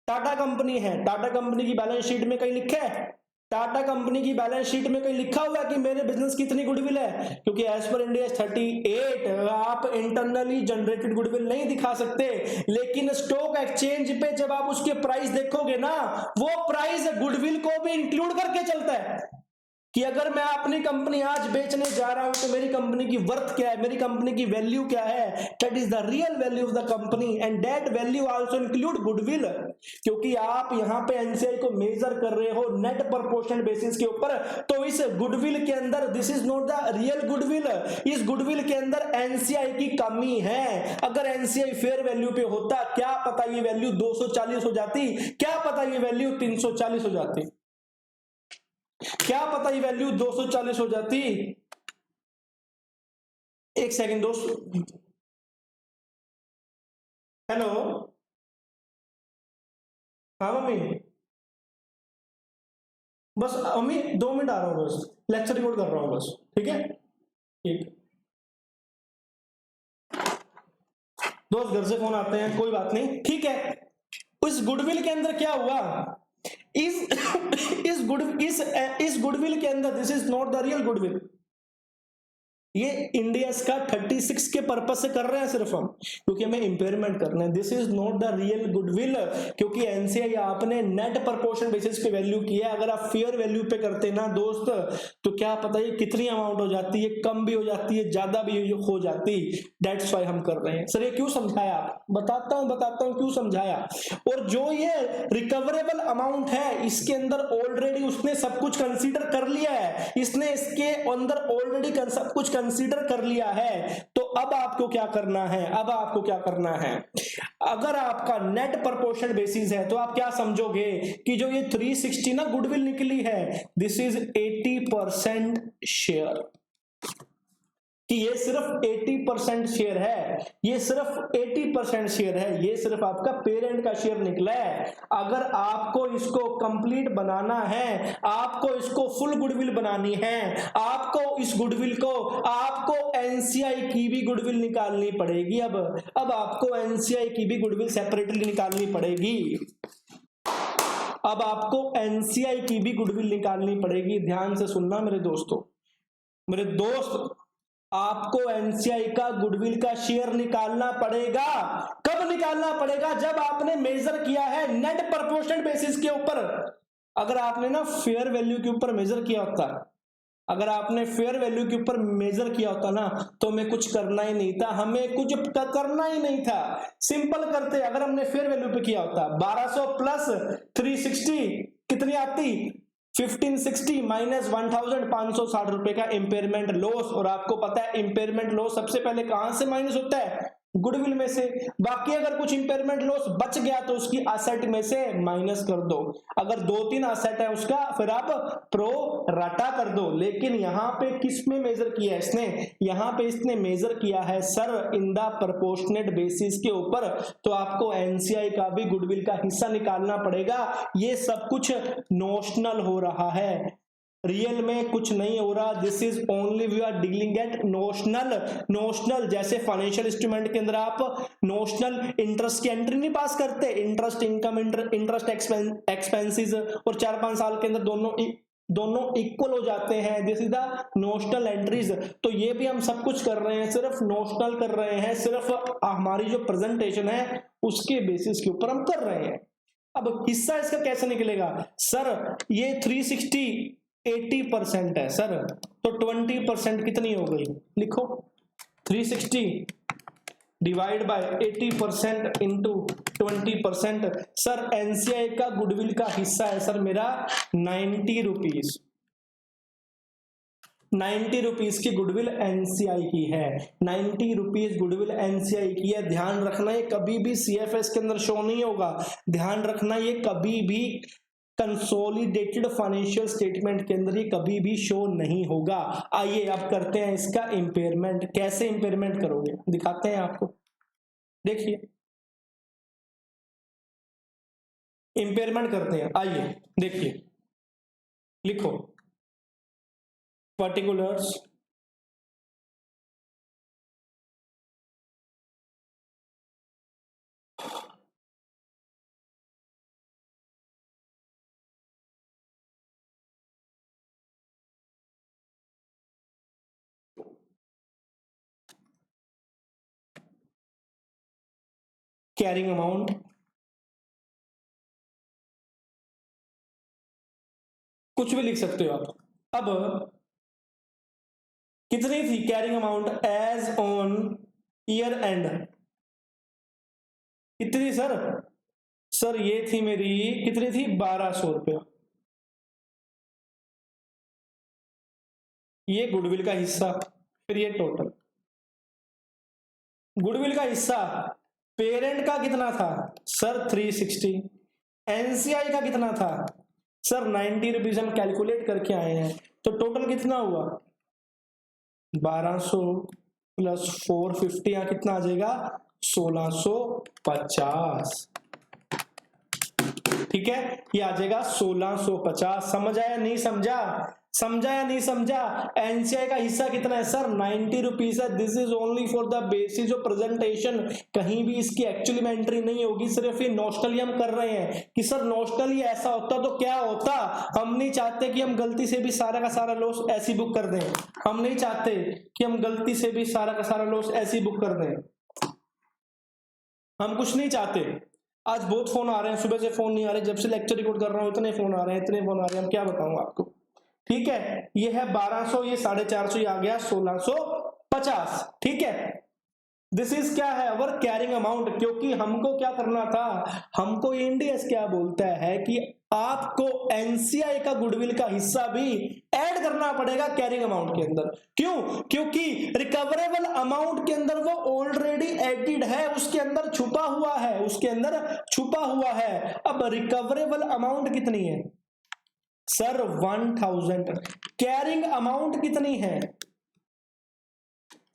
टाटा कंपनी है, टाटा कंपनी की बैलेंस शीट में कहीं लिखा है, टाटा कंपनी की बैलेंस शीट में कहीं लिखा हुआ है कि मेरे बिजनेस की इतनी गुडविल है? क्योंकि एज पर इंडिया 38 आप इंटरनली जनरेटेड गुडविल नहीं दिखा सकते, लेकिन स्टॉक एक्सचेंज पे जब आप उसके प्राइस देखोगे ना, वो प्राइस गुडविल को भी इंक्लूड करके चलता है कि अगर मैं अपनी कंपनी आज बेचने जा रहा हूं तो मेरी कंपनी की वर्थ क्या है, मेरी कंपनी की वैल्यू क्या है, that is the real value of the company and that value also include goodwill. क्योंकि आप यहां पे एनसीआई को मेजर कर रहे हो नेट प्रोपोर्शनल बेसिस के ऊपर, तो इस गुडविल के अंदर this is not the real goodwill, इस गुडविल के अंदर एनसीआई की कमी है। अगर एनसीआई फेयर वैल्यू पे होता, क्या पता ये वैल्यू 240 हो जाती, क्या पता ये वैल्यू 340 हो जाती, क्या पता ये वैल्यू 240 हो जाती। एक सेकंड दोस्त, हेलो, हाँ मम्मी, बस मम्मी 2 मिनट आ रहा हूँ, बस लेक्चर रिकॉर्ड कर रहा हूँ बस, ठीक है, ठीक। दोस्त घर से फोन आते हैं, कोई बात नहीं, ठीक है। उस गुडविल के अंदर क्या हुआ, इस गुडविल के अंदर this is not the real goodwill, ये इंडियस का 36 के पर्पस से कर रहे हैं सिर्फ हम, क्योंकि हमें इंपेयरमेंट करना है। This is not the real goodwill, क्योंकि एनसीआई आपने नेट प्रोपोर्शन बेसिस पे वैल्यू किया है। अगर आप फेयर वैल्यू पे करते ना दोस्त, तो क्या पता ये कितनी अमाउंट हो जाती है, कम भी हो जाती है, ज्यादा भी हो जाती। दैट्स व्हाई हम कर रहे हैं। सर ये क्यों समझाया, बताता हूं क्यों समझाया। और जो ये रिकवरेबल अमाउंट है, इसके अंदर ऑलरेडी उसने सब कुछ कंसीडर कर लिया है, इसने इसके अंदर ऑलरेडी सब कुछ कंसीडर कर लिया है। तो अब आपको क्या करना है, अब आपको क्या करना है, अगर आपका नेट प्रोपोर्शनल बेसिस है तो आप क्या समझोगे कि जो ये 360 ना गुडविल निकली है, दिस इज 80% शेयर, कि ये सिर्फ 80% शेयर है, ये सिर्फ 80% शेयर है, ये सिर्फ आपका पेरेंट का शेयर निकला है। अगर आपको इसको कंप्लीट बनाना है, आपको इसको फुल गुडविल बनानी है, आपको इस गुडविल को, आपको एनसीआई की भी गुडविल निकालनी पड़ेगी। अब आपको एनसीआई की भी गुडविल सेपरेटली निकालनी पड़ेगी, अब आपको एनसीआई की भी गुडविल निकालनी पड़ेगी। ध्यान से सुनना मेरे दोस्तों, मेरे दोस्त, आपको एनसीआई का गुडविल का शेयर निकालना पड़ेगा। कब निकालना पड़ेगा, जब आपने मेजर किया है नेट प्रोपोर्शनल बेसिस के ऊपर। अगर आपने ना फेयर वैल्यू के ऊपर मेजर किया होता, अगर आपने फेयर वैल्यू के ऊपर मेजर किया होता ना, तो हमें कुछ करना ही नहीं था, हमें कुछ करना ही नहीं था, सिंपल करते। अगर हमने फेयर वैल्यू पे किया होता, 1200 प्लस 360 कितनी आती, 1560 माइनस 1560 रुपए का इंपेयरमेंट लॉस। और आपको पता है इंपेयरमेंट लॉस सबसे पहले कहां से माइनस होता है, गुडविल में से। बाकी अगर कुछ इंपेयरमेंट लॉस बच गया तो उसकी असेट में से माइनस कर दो। अगर 2-3 असेट है उसका, फिर आप प्रो राटा कर दो। लेकिन यहां पे किस में मेजर किया है इसने, यहां पे इसने मेजर किया है sir in the proportionate basis के ऊपर। तो आपको एनसीआई का भी गुडविल का हिस्सा निकालना पड़ेगा। ये सब कुछ नोशनल हो रहा है, रियल में कुछ नहीं हो रहा। This is only we are dealing at notional. जैसे फाइनेंशियल इंस्ट्रूमेंट के अंदर आप नोशनल इंटरेस्ट की एंट्री नहीं पास करते, इंटरेस्ट इनकम, इंटरेस्ट एक्सपेंसेस, और 4-5 साल के अंदर दोनों इक्वल हो जाते हैं। This is the notional entries. तो ये भी हम सब कुछ कर रहे हैं, सिर्फ नोशनल कर रहे हैं, सिर्फ हमारी जो प्रेजेंटेशन है उसके बेसिस के ऊपर हम कर रहे हैं। अब हिस्सा इसका कैसे निकलेगा, सर ये 360 80% है सर, तो 20% कितनी हो गई, लिखो 360 divide by 80% into 20%। Sir NCI का गुडविल का हिस्सा है सर मेरा 90 रुपीज, 90 रुपीज की गुडविल एनसीआई की है, 90 रुपीज गुडविल एनसीआई की है। ध्यान रखना ये कभी भी सीएफएस के अंदर शो नहीं होगा, ध्यान रखना ये कभी भी कंसोलिडेटेड फाइनेंशियल स्टेटमेंट के अंदर ये कभी भी शो नहीं होगा। आइए अब करते हैं इसका इंपेयरमेंट। कैसे इंपेयरमेंट करोगे दिखाते हैं आपको, देखिए इंपेयरमेंट करते हैं। आइए देखिए, लिखो पर्टिकुलर्स कैरिंग अमाउंट, कुछ भी लिख सकते हो आप। अब कितनी थी carrying amount as on year end, कितनी सर? सर ये थी मेरी, कितनी थी? 1200 रुपया। ये गुडविल का हिस्सा, फिर ये टोटल गुडविल का हिस्सा। पेरेंट का कितना था सर? 360। एनसीआई का कितना था सर? 90 रुपीज। हम कैलकुलेट करके आए हैं, तो टोटल कितना हुआ? 1200 प्लस 450, यहाँ कितना आ जाएगा? 1650। ठीक है, ये आ जाएगा 1650। समझ आया नहीं समझा? समझा या नहीं समझा? एनसीआई का हिस्सा कितना है सर? 90 रुपीज है। This is only for the basis of presentation. कहीं भी इसकी एक्चुअली में एंट्री नहीं होगी, सिर्फ ये नॉशनली हम कर रहे हैं कि सर नॉशनली ऐसा होता तो क्या होता। हम नहीं चाहते कि हम गलती से भी सारा का सारा लॉस ऐसी बुक कर दें। हम नहीं चाहते कि हम गलती से भी सारा का सारा लॉस ऐसी बुक कर दें। हम कुछ नहीं चाहते। आज बहुत फोन आ रहे हैं, सुबह से फोन नहीं आ रहे, जब से लेक्चर रिकॉर्ड कर रहा हूं इतने फोन आ रहे हैं, इतने फोन आ रहे हैं, हम क्या बताऊं आपको। ठीक है, ये है 1200, ये 450, ये आ गया 1650। ठीक है, दिस इज क्या है? अवर कैरिंग अमाउंट। क्योंकि हमको क्या करना था, हमको इंडियस क्या बोलता है कि आपको एनसीआई का गुडविल का हिस्सा भी ऐड करना पड़ेगा कैरिंग अमाउंट के अंदर। क्यों? क्योंकि रिकवरेबल अमाउंट के अंदर वो ऑलरेडी एडिड है, उसके अंदर छुपा हुआ है, उसके अंदर छुपा हुआ है। अब रिकवरेबल अमाउंट कितनी है सर? 1000। कैरिंग अमाउंट कितनी है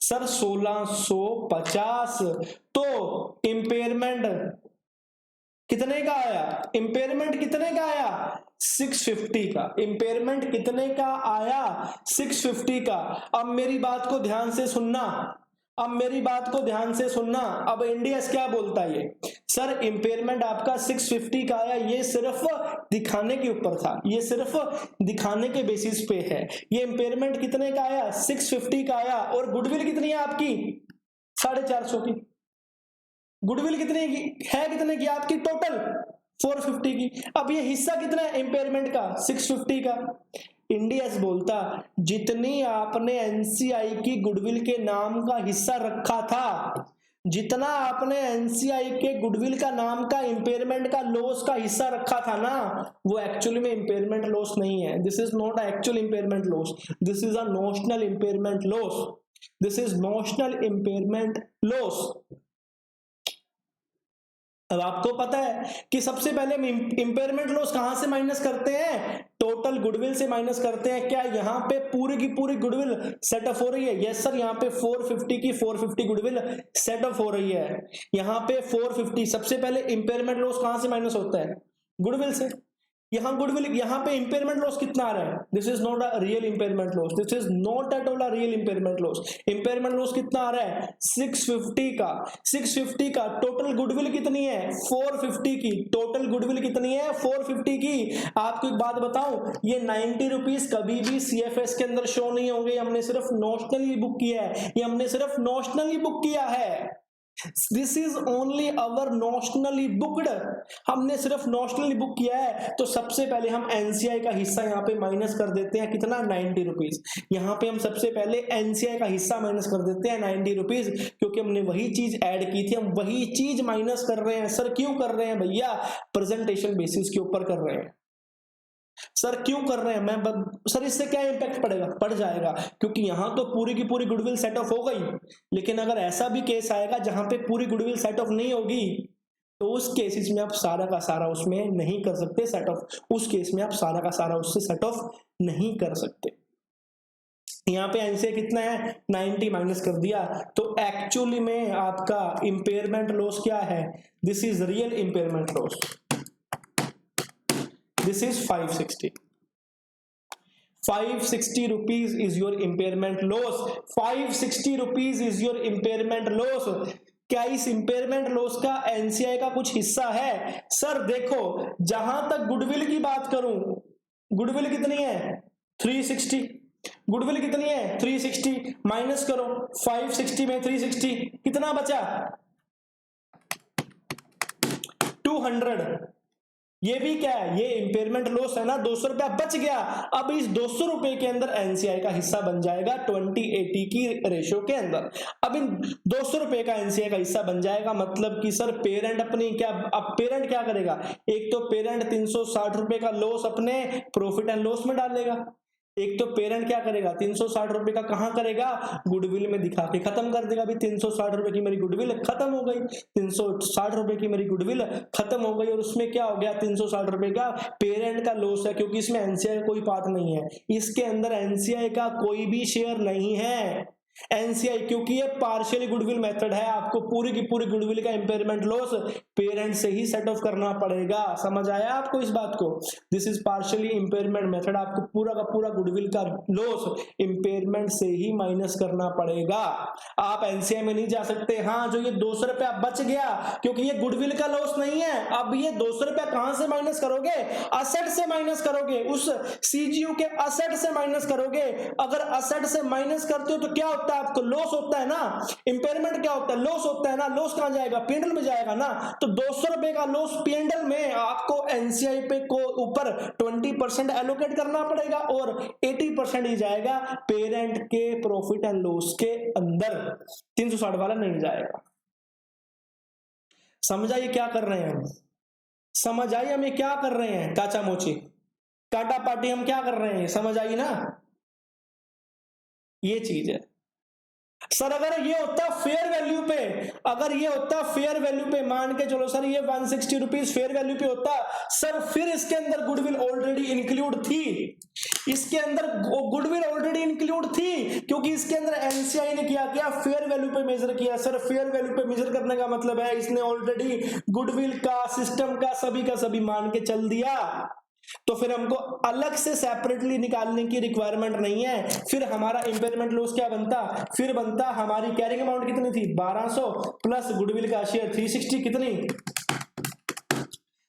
सर? 1650। तो इंपेयरमेंट कितने का आया? इंपेयरमेंट कितने का आया? 650 का। इंपेयरमेंट कितने का आया? 650 का। अब मेरी बात को ध्यान से सुनना, अब मेरी बात को ध्यान से सुनना। अब इंडियस क्या बोलता है ये? सर इंपेयरमेंट आपका 650 का आया, ये सिर्फ दिखाने के ऊपर था, ये सिर्फ दिखाने के बेसिस पे है। ये इंपेयरमेंट कितने का आया? 650 का आया। और गुडविल कितनी है आपकी? 450 की। गुडविल कितनी है? कितने की आपकी? टोटल 450 की। अब ये हिस्सा कितना है इंपेयरमेंट का? 650 का। इंडियस बोलता जितनी आपने एनसीआई की गुडविल के नाम का हिस्सा रखा था, जितना आपने एनसीआई के गुडविल का नाम का इंपेयरमेंट का लॉस का हिस्सा रखा था ना, वो एक्चुअली में इंपेयरमेंट लॉस नहीं है। This is not actual impairment loss, this is a notional impairment loss. This is notional impairment loss. अब आपको पता है कि सबसे पहले हम इंपेयरमेंट लॉस कहां से माइनस करते हैं? टोटल गुडविल से माइनस करते हैं। क्या यहाँ पे पूरी की पूरी गुडविल सेट ऑफ हो रही है? यस सर, यहाँ पे 450 की 450 गुडविल सेट ऑफ हो रही है। यहाँ पे 450। सबसे पहले इंपेयरमेंट लॉस कहां से माइनस होता है? गुडविल से। यहाँ गुडविल, यहाँ पे इंपेयरमेंट लॉस कितना आ रहा है? This is not a real impairment loss, this is not at all a real impairment loss. Impairment loss कितना आ रहा है? 650 का। 650 का। टोटल गुडविल कितनी है? 450 की। टोटल गुडविल कितनी है? 450 की। आपको एक बात बताऊं, ये 90 रुपीज कभी भी सीएफएस के अंदर शो नहीं होंगे। हमने सिर्फ नॉशनली बुक किया है, ये हमने सिर्फ नॉशनली बुक किया है। This is only our notionally booked. हमने सिर्फ नॉशनली बुक किया है। तो सबसे पहले हम एनसीआई का हिस्सा यहाँ पे माइनस कर देते हैं। कितना? 90 रुपीज। यहाँ पे हम सबसे पहले एनसीआई का हिस्सा माइनस कर देते हैं 90 रुपीज, क्योंकि हमने वही चीज ऐड की थी, हम वही चीज माइनस कर रहे हैं। सर क्यों कर रहे हैं भैया? प्रेजेंटेशन बेसिस के ऊपर कर रहे हैं। सर क्यों कर रहे हैं? सर इससे क्या इंपैक्ट पड़ेगा? पड़ जाएगा, क्योंकि यहां तो पूरी की पूरी गुडविल सेट ऑफ हो गई। लेकिन अगर ऐसा भी केस आएगा जहां पे पूरी गुडविल सेट ऑफ नहीं होगी, तो उस केसेस में आप सारा का सारा उसमें नहीं कर सकते सेट ऑफ, उस केस में आप सारा का सारा उससे सेट ऑफ नहीं कर सकते। यहाँ पे एनसीआई कितना है 90 माइनस कर दिया, तो एक्चुअली में आपका इंपेयरमेंट लॉस क्या है, this is real impairment loss, this is 560 rupees is your impairment loss, 560 rupees is your impairment loss। क्या इस इंपेयरमेंट लॉस का एनसीआई का कुछ हिस्सा है? सर देखो, जहां तक गुडविल की बात करूं, गुडविल कितनी है 360, गुडविल कितनी है 360, माइनस करो 560 में 360 कितना बचा 200। ये भी क्या है, ये इंपेयरमेंट लॉस है ना, 200 रुपया बच गया। अब इस 200 रुपए के अंदर एनसीआई का हिस्सा बन जाएगा 20/80 की रेशियो के अंदर। अब इन 200 रुपए का एनसीआई का हिस्सा बन जाएगा, मतलब कि सर पेरेंट अपनी क्या, अब पेरेंट क्या करेगा, एक तो पेरेंट 360 रुपए का लॉस अपने प्रॉफिट एंड लॉस में डालेगा, एक तो पेरेंट क्या करेगा 360 रुपए का कहां करेगा, गुडविल में दिखा के खत्म कर देगा। भी 360 रुपए की मेरी गुडविल खत्म हो गई, 360 रुपए की मेरी गुडविल खत्म हो गई, और उसमें क्या हो गया 360 रुपए का पेरेंट का लॉस है, क्योंकि इसमें एनसीआई का कोई पार्ट नहीं है, इसके अंदर एनसीआई का कोई भी शेयर नहीं है। एनसीआई क्योंकि ये पार्शियली गुडविल मेथड है, आपको पूरी की पूरी गुडविल का इंपेयरमेंट लॉस पेरेंट से ही सेट ऑफ करना पड़ेगा। समझ आया आपको इस बात को, this is partially impairment method, आपको पूरा का पूरा गुडविल का लॉस इंपेयरमेंट से ही माइनस करना पड़ेगा। आप एनसीआई में नहीं जा सकते। हाँ, जो ये 200 रुपया बच गया, क्योंकि ये गुडविल का लॉस नहीं है, अब ये 200 रुपया कहां से माइनस करोगे, असेट से माइनस करोगे, उस सीजीयू के असेट से माइनस करोगे। अगर असेट से माइनस करते हो तो क्या होता है, आपको लॉस होता है ना, इंपेयरमेंट क्या होता है, लॉस होता है ना, लॉस कहां जाएगा, पीएनएल में जाएगा ना। तो 200 रुपए का लॉस पीएनएल में आपको एनसीआई पे को ऊपर 20% एलोकेट करना पड़ेगा, और 80% ही जाएगा पेरेंट के प्रॉफिट एंड लॉस के अंदर, 360 वाला नहीं जाएगा। समझ आइए क्या कर रहे हैं हम, समझ आइए हमें क्या कर रहे हैं, काचा मोची काटा पार्टी हम क्या कर रहे हैं, समझ आई ना, ये चीज है। सर अगर ये होता फेयर वैल्यू पे, अगर ये होता फेयर वैल्यू पे, मान के चलो सर ये 160 रुपीज फेयर वैल्यू पे होता, सर फिर इसके अंदर गुडविल ऑलरेडी इंक्लूड थी, इसके अंदर गुडविल ऑलरेडी इंक्लूड थी, क्योंकि इसके अंदर एनसीआई ने क्या फेयर वैल्यू पे मेजर किया। सर फेयर वैल्यू पे मेजर करने का मतलब है इसने ऑलरेडी गुडविल का, सिस्टम का सभी मान के चल दिया, तो फिर हमको अलग से सेपरेटली निकालने की रिक्वायरमेंट नहीं है। फिर हमारा इंपेयरमेंट लॉस क्या बनता, फिर बनता हमारी कैरिंग अमाउंट कितनी थी 1200 प्लस गुडविल का शेयर 360 कितनी,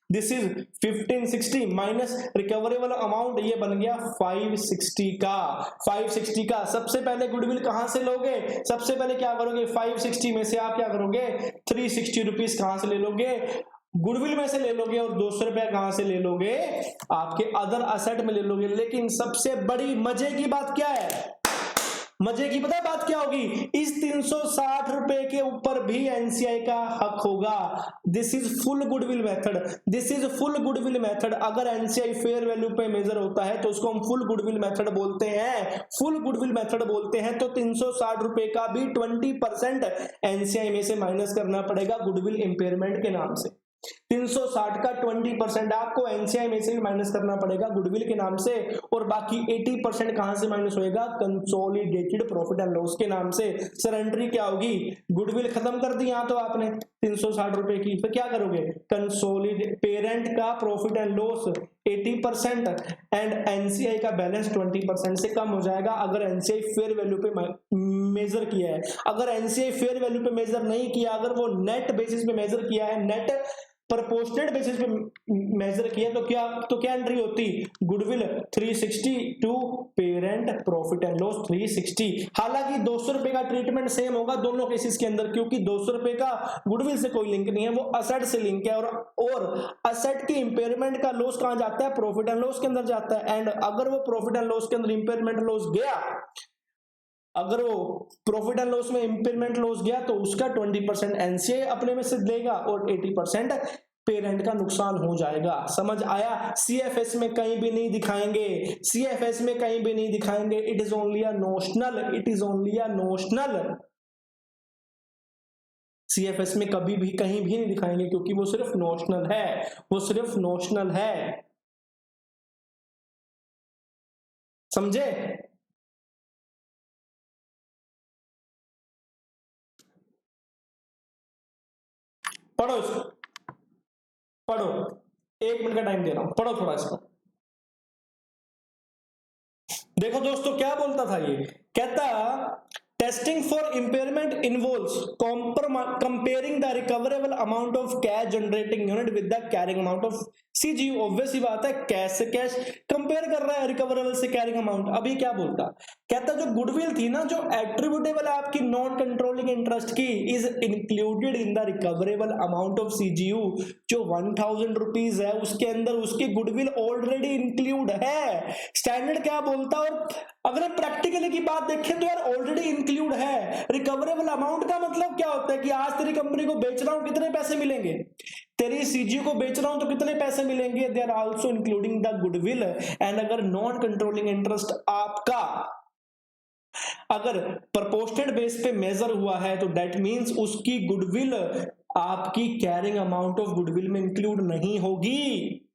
this is 1560 minus recoverable amount, ये बन गया 560 का। 560 का सबसे पहले गुडविल कहां से लोगे, सबसे पहले क्या करोगे 560 में से आप क्या करोगे 360 रुपीज कहां से ले लोगे, गुडविल में से ले लोगे, और 200 रुपया कहां से ले लोगे, आपके अदर असेट में ले लोगे। लेकिन सबसे बड़ी मजे की बात क्या है, मजे की पता है बात क्या होगी, इस 360 रुपए के ऊपर भी एनसीआई का हक होगा। This is full goodwill method, this is full goodwill method. अगर एनसीआई फेयर वैल्यू पे मेजर होता है तो उसको हम फुल गुडविल मेथड बोलते हैं, फुल गुडविल मेथड बोलते हैं। तो 360 रुपए का भी 20% एनसीआई में से माइनस करना पड़ेगा गुडविल इंपेयरमेंट के नाम से। 360 का 20% आपको एनसीआई में से भी माइनस करना पड़ेगा गुडविल के नाम से, और बाकी 80% कहां से माइनस होएगा, कंसोलिडेटेड प्रॉफिट एंड लॉस के नाम से। सर एंट्री क्या होगी, गुडविल खत्म कर दी यहां तो आपने 360 रुपए की, तो क्या करोगे कंसोलिडेट पेरेंट का profit and loss 80% and NCI का बैलेंस 20% से कम हो जाएगा, अगर एनसीआई फेयर वैल्यू पे मेजर किया है। अगर एनसीआई फेयर वैल्यू पे मेजर नहीं किया, अगर वो नेट बेसिस पे मेजर किया है, नेट प्रपोर्शनेट बेसिस पे मेजर किया, तो क्या एंट्री होती, goodwill 360 to parent profit and loss 360। हालांकि 200 रुपए का ट्रीटमेंट सेम होगा दोनों केसेस के अंदर, क्योंकि 200 रुपए का गुडविल से कोई लिंक नहीं है, वो असेट से लिंक है, और असेट की इंपेयरमेंट का लॉस कहां जाता है, प्रॉफिट एंड लॉस के अंदर जाता है। एंड अगर वो प्रॉफिट एंड लॉस के अंदर इंपेयरमेंट लॉस गया, अगर वो प्रॉफिट एंड लॉस में इंपेयरमेंट लॉस गया, तो उसका 20% एनसीआई अपने में से देगा और 80% पेरेंट का नुकसान हो जाएगा। समझ आया, सीएफएस में कहीं भी नहीं दिखाएंगे, सीएफएस में कहीं भी नहीं दिखाएंगे, it is only a notional, it is only a notional. CFS में कभी भी कहीं भी नहीं दिखाएंगे, क्योंकि वो सिर्फ नोशनल है, वो सिर्फ नोशनल है, समझे? पढ़ो इसको, पढ़ो, 1 मिनट का टाइम दे रहा हूं, पढ़ो थोड़ा इसको। देखो दोस्तों क्या बोलता था ये, कहता testing for impairment involves comparing the recoverable amount of cash generating unit with the carrying amount of CGU. Obvious ही बात है, कैश से कैश कंपेयर कर रहा है, रिकवरेबल से कैरिंग अमाउंट। अभी क्या बोलता, कहता जो गुडविल थी ना, जो एट्रीब्यूटेबल है आपकी नॉन कंट्रोलिंग इंटरेस्ट की, is included in the recoverable amount of CGU. जो 1000 रुपीज है उसके अंदर उसकी गुडविल ऑलरेडी इंक्लूड है। स्टैंडर्ड क्या बोलता, और अगर प्रैक्टिकली की बात देखें तो यार ऑलरेडी इंक्लूड है। रिकवरेबल अमाउंट का मतलब क्या होता है कि आज तेरी कंपनी को बेच रहा हूं, कितने पैसे मिलेंगे, तेरी सीजीयू को बेच रहा हूं तो कितने पैसे मिलेंगे, they are also including the goodwill. And अगर नॉन कंट्रोलिंग इंटरेस्ट आपका अगर प्रोपोर्शनल बेस पे मेजर हुआ है तो दैट मींस उसकी गुडविल आपकी कैरिंग अमाउंट ऑफ गुडविल में इंक्लूड नहीं होगी।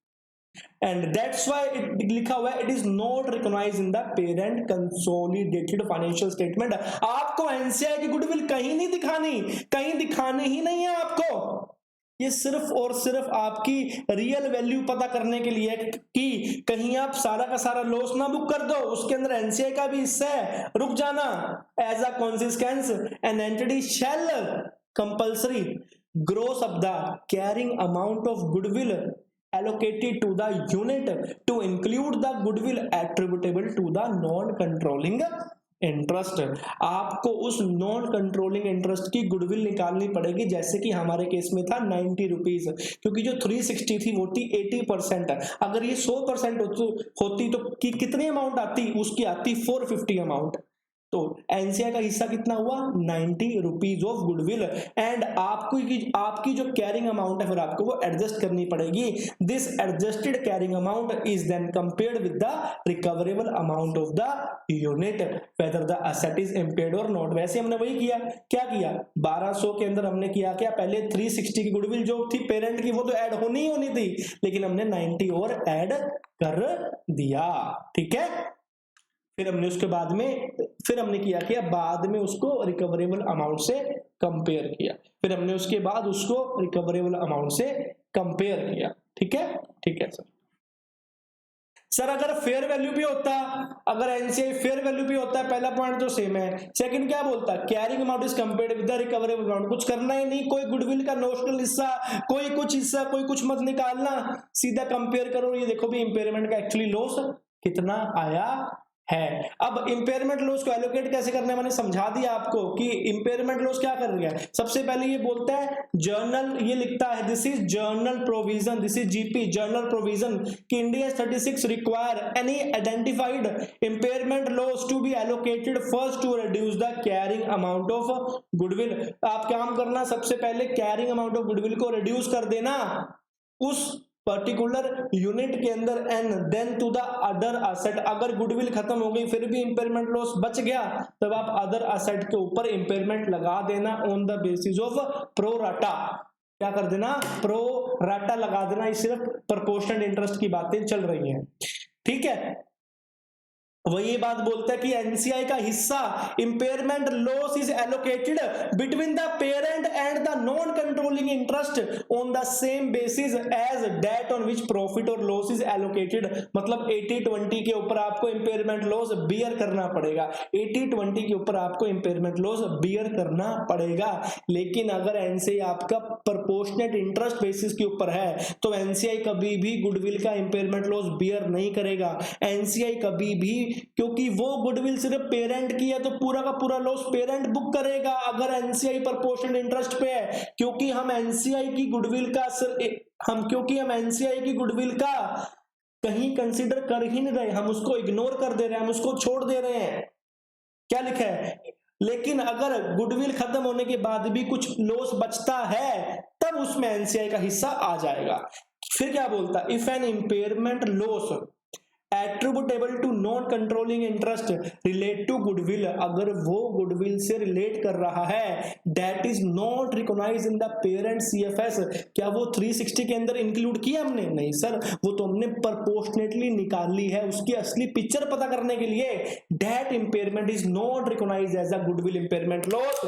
एंड दैट्स व्हाई इट लिखा हुआ है it is not recognised in the parent consolidated financial statement. आपको एनसीआई की गुडविल कहीं नहीं दिखानी, कहीं दिखानी ही नहीं है आपको। ये सिर्फ और सिर्फ आपकी रियल वैल्यू पता करने के लिए कि कहीं आप सारा का सारा लॉस ना बुक कर दो, उसके अंदर एनसीआई का भी हिस्सा है, रुक जाना। As a consequence an entity shall compulsory gross of the carrying amount of goodwill allocated to the unit to include the goodwill attributable to the non-controlling interest. आपको उस नॉन कंट्रोलिंग इंटरेस्ट की goodwill निकालनी पड़ेगी, जैसे कि हमारे case में था 90 रुपीज, क्योंकि जो 360 थी वो थी 80%। अगर ये 100% होती तो कितनी अमाउंट आती, उसकी आती 450 अमाउंट। तो एनसीआई का हिस्सा कितना हुआ, 90 रुपीज ऑफ गुडविल। एंड आपकी जो कैरिंग अमाउंट है फिर आपको वो एडजस्ट करनी पड़ेगी। This adjusted carrying amount is then compared with the recoverable amount of the unit whether the asset is impaired और नॉट। वैसे हमने वही किया, क्या किया, 1200 के अंदर हमने किया क्या, पहले 360 की गुडविल जो थी पेरेंट की वो तो ऐड होनी ही होनी थी, लेकिन हमने 90 और ऐड कर दिया, ठीक है। फिर हमने उसके बाद में फिर हमने किया बाद में उसको रिकवरेबल अमाउंट से कंपेयर किया, फिर हमने उसके बाद उसको रिकवरेबल अमाउंट से कंपेयर किया, ठीक है, ठीक है सर अगर फेयर वैल्यू भी होता, अगर एनसीआई फेयर वैल्यू भी होता है, पहला पॉइंट तो सेम है। सेकंड क्या बोलता, carrying amount is compared with the recoverable amount, कुछ करना ही नहीं, कोई गुडविल का नोशनल हिस्सा, कोई कुछ हिस्सा, कोई कुछ मत निकालना, सीधा कंपेयर करो। ये देखो भी इंपेयरमेंट का एक्चुअली लॉस कितना आया है। अब इंपेयरमेंट लॉस को एलोकेट कैसे करना, मैंने समझा दिया आपको कि इंपेयरमेंट लॉस क्या कर रहा है। सबसे पहले ये बोलता है जर्नल, ये लिखता है this is journal provision, this is GP journal provision कि India 36 require any identified impairment loss to be allocated first to reduce the carrying amount of goodwill. आप काम करना, सबसे पहले कैरिंग अमाउंट ऑफ गुडविल को रिड्यूस कर देना उस पर्टिकुलर यूनिट के अंदर and then to the other asset. अगर गुडविल खत्म हो गई फिर भी इंपेयरमेंट लॉस बच गया, तब आप अदर असेट के ऊपर इंपेयरमेंट लगा देना on the basis of pro rata. क्या कर देना, प्रो राटा लगा देना। ये सिर्फ प्रोपोर्शनल इंटरेस्ट की बातें चल रही हैं, ठीक है। वही बात बोलता है कि एनसीआई का हिस्सा impairment loss is allocated between the parent and the non controlling interest on the same basis as that on which profit और लॉस इज एलोकेटेड। मतलब 80-20 के ऊपर आपको इंपेयरमेंट लॉस बियर करना पड़ेगा, 80-20 के ऊपर आपको इंपेयरमेंट लॉस बियर करना पड़ेगा। लेकिन अगर एनसीआई आपका प्रोपोर्शनेट इंटरेस्ट बेसिस के ऊपर है तो एनसीआई कभी भी गुडविल का इंपेयरमेंट लॉस बियर नहीं करेगा। एनसीआई कभी भी, क्योंकि वो गुडविल सिर्फ पेरेंट की है तो पूरा का पूरा लॉस पेरेंट बुक करेगा अगर एनसीआई प्रोपोर्शनल इंटरेस्ट पे है। क्योंकि हम एनसीआई की गुडविल का कहीं कंसीडर कर ही नहीं रहे, हम उसको इग्नोर कर दे रहे हैं, हम उसको छोड़ दे रहे हैं। क्या लिखा है, लेकिन अगर गुडविल खत्म होने के बाद भी कुछ लॉस बचता है तब उसमें एनसीआई का हिस्सा आ जाएगा। फिर क्या बोलता, if an impairment loss attributable to non controlling interest relate to goodwill, अगर वो गुडविल से रिलेट कर रहा है, that is not recognised in the parent CFS. क्या वो 360 के अंदर इंक्लूड किया हमने? नहीं सर, वो तो हमने प्रोपोर्शनेटली निकाली है। उसकी असली पिक्चर पता करने के लिए that impairment is not recognised as a goodwill impairment loss.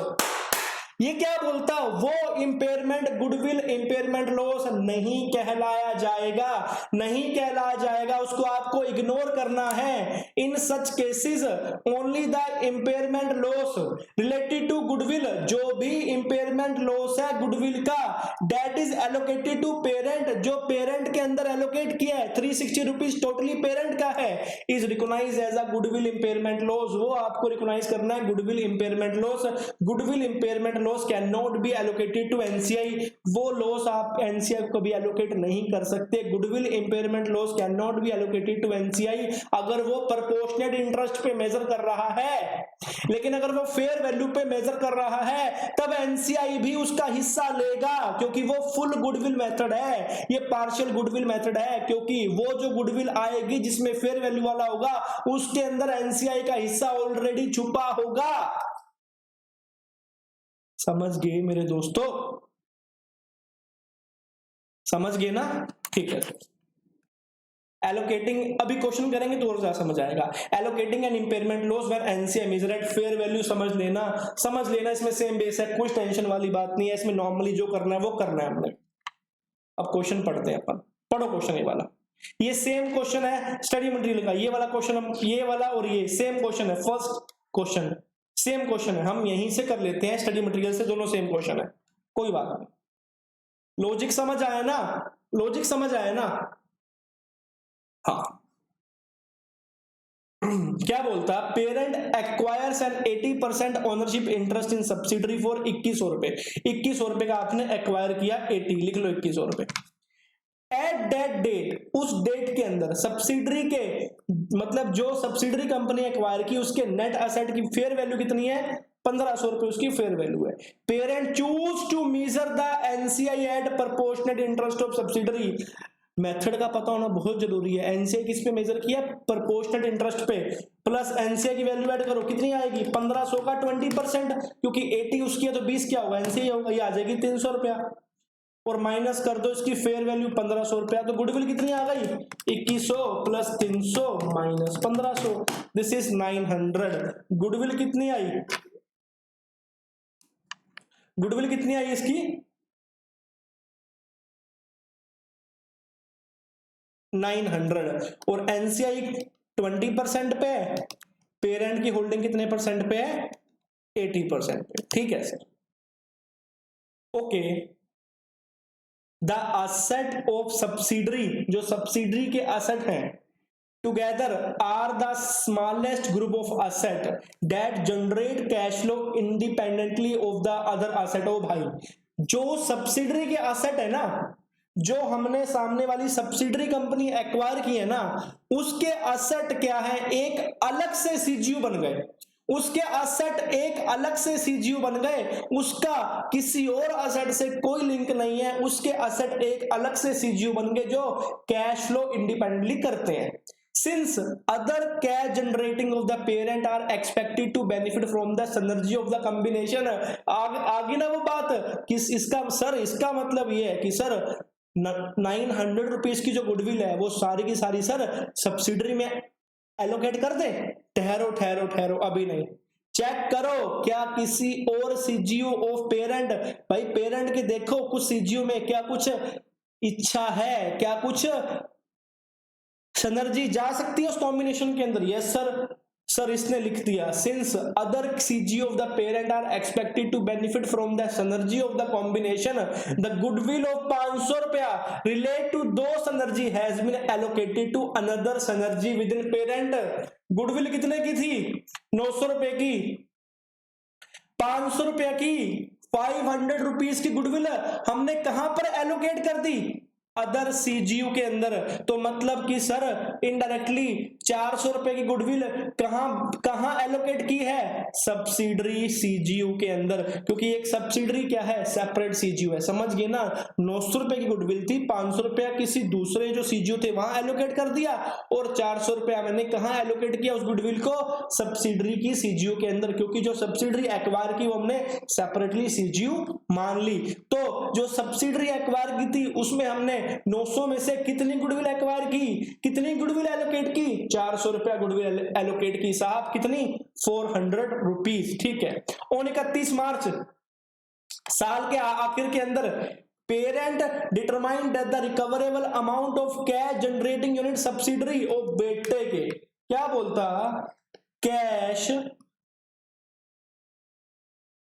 ये क्या बोलता, वो इंपेयरमेंट गुडविल इंपेयरमेंट लॉस नहीं कहलाया जाएगा, नहीं कहलाया जाएगा, उसको आपको इग्नोर करना है। In such cases only the impairment loss related to goodwill, जो भी इंपेयरमेंट लॉस है गुडविल का, that is allocated to parent, जो पेरेंट के अंदर एलोकेट किया है, 360 रुपीज टोटली पेरेंट का है, is recognised as a goodwill impairment loss. वो आपको रिकॉग्नाइज करना है goodwill impairment loss. Goodwill impairment loss can not be allocated to NCI, वो लॉस आप एनसीआई को कभी एलोकेट नहीं कर सकते। Goodwill impairment loss can not be allocated to NCI अगर वो प्रोपोर्शनेट इंटरेस्ट पे मेजर कर रहा है, लेकिन अगर वो फेयर वैल्यू पे मेजर कर रहा है तब एनसीआई भी उसका हिस्सा लेगा, क्योंकि वो फुल गुडविल मेथड है, ये पार्शियल गुडविल मेथड है, क्योंकि वो जो गुडविल आएगी जिसमें फेयर वैल्यू वाला होगा उसके अंदर एनसीआई का हिस्सा ऑलरेडी छुपा होगा। समझ गए मेरे दोस्तों? समझ गए ना? ठीक है। एलोकेटिंग, अभी क्वेश्चन करेंगे तो और ज्यादा समझ आएगा। Allocating an impairment loss when NCI measure at fair value, समझ लेना, इसमें सेम बेस है, कुछ टेंशन वाली बात नहीं है, इसमें नॉर्मली जो करना है वो करना है हमने। अब क्वेश्चन पढ़ते हैं अपन, पढ़ो क्वेश्चन ये वाला, ये सेम क्वेश्चन है स्टडी मटेरियल का, ये वाला क्वेश्चन, हम ये वाला और ये सेम क्वेश्चन है, फर्स्ट क्वेश्चन सेम क्वेश्चन है, हम यहीं से कर लेते हैं स्टडी मटेरियल से, दोनों सेम क्वेश्चन है, कोई बात नहीं। लॉजिक समझ आया ना? लॉजिक समझ आया ना? हाँ। क्या बोलता, parent acquires an 80% ownership interest in subsidiary for 2100 रुपए, 2100 रुपए का आपने एक्वायर किया, 80 लिख लो, 2100 रुपए। एट दैट डेट, उस डेट के अंदर सब्सिडरी के, मतलब जो सब्सिडरी कंपनी एक्वायर की उसके नेट एसेट की फेयर वैल्यू कितनी है? 1500 रुपए उसकी फेयर वैल्यू है। Parent choose to measure the NCI at proportionate interest of subsidiary, method का पता होना बहुत जरूरी है। एनसीआई किस पे मेजर किया? प्रोपोर्शनेट इंटरेस्ट पे, प्लस एनसीआई की वैल्यू ऐड करो, कितनी आएगी? 1500 का 20%, क्योंकि 80 उसकी है तो 20 क्या होगा? एनसीआई होगा, ये आ जाएगी 300 रुपया, और माइनस कर दो इसकी फेयर वैल्यू 1500 रुपया, तो गुडविल कितनी आ गई? 2100 plus 300 minus 1500, this is 900। Goodwill कितनी आई? गुडविल कितनी आई इसकी? 900, और एनसीआई 20% पे है, पेरेंट की होल्डिंग कितने परसेंट पे है? 80% पे। ठीक है sir, okay. The asset of subsidiary, जो सब्सिडरी के असेट हैं, together are the smallest group of asset that generate cash flow independently of the other asset. ओ भाई, जो सब्सिडरी के असेट है ना, जो हमने सामने वाली सब्सिडरी कंपनी एक्वायर की है ना, उसके असेट क्या है? एक अलग से सीजीयू बन गए, उसके असेट एक अलग से सीजीयू बन गए, उसका किसी और असेट से कोई लिंक नहीं है, उसके असेट एक अलग से सीजीयू बन गए जो कैश फ्लो इंडिपेंडेंटली करते हैं। Since other cash generating of the parent are expected to benefit from the synergy of the combination. आगे ना वो बात कि इसका सर, इसका मतलब ये है कि सर 900 रुपीज की जो गुडविल है वो सारी की सारी सर सब्सिडरी में एलोकेट कर दे। ठहरो ठहरो ठहरो, अभी नहीं, चेक करो क्या किसी और सीजीयू ऑफ पेरेंट, भाई पेरेंट के देखो कुछ सीजीयू में क्या कुछ इच्छा है, क्या कुछ सिनर्जी जा सकती है उस कॉम्बिनेशन के अंदर। यस सर इसने लिख दिया, since other CGU of the parent are expected to benefit from the synergy of the combination, the goodwill of 500 रुपया रिलेट टू दो synergy has been allocated to another synergy within parent. Goodwill कितने की थी? 900 रुपए की, 500 रुपया की, 500 rupees की गुडविल हमने कहां पर एलोकेट कर दी? अदर सीजीयू के अंदर, तो मतलब कि सर इनडायरेक्टली 400 रुपए की गुडविल कहां एलोकेट की है, सब्सिडरी सीजीयू के अंदर, क्योंकि एक सब्सिडरी क्या है, सेपरेट सीजीयू है, समझ गए ना। 900 रुपए की गुडविल थी, 500 रुपया किसी दूसरे जो सीजीयू थे वहां एलोकेट कर दिया, और 400 रुपया मैंने कहां एलोकेट किया उस गुडविल को, सब्सिडरी की सीजीयू के अंदर, क्योंकि जो सब्सिडरी एक्वायर की वो हमने सेपरेटली सीजीयू मान ली। तो जो सब्सिडरी एक्वायर की थी उसमें हमने 900 में से कितनी गुडविल एक्वायर की, कितनी गुडविल एलोकेट की, 400 रुपया गुडविल एलोकेट की साहब, कितनी, 400 रुपीज, ठीक है। और 31 मार्च साल के आखिर के अंदर parent determine that the recoverable amount of cash generating unit subsidiary ओ बेटे के, क्या बोलता, कैश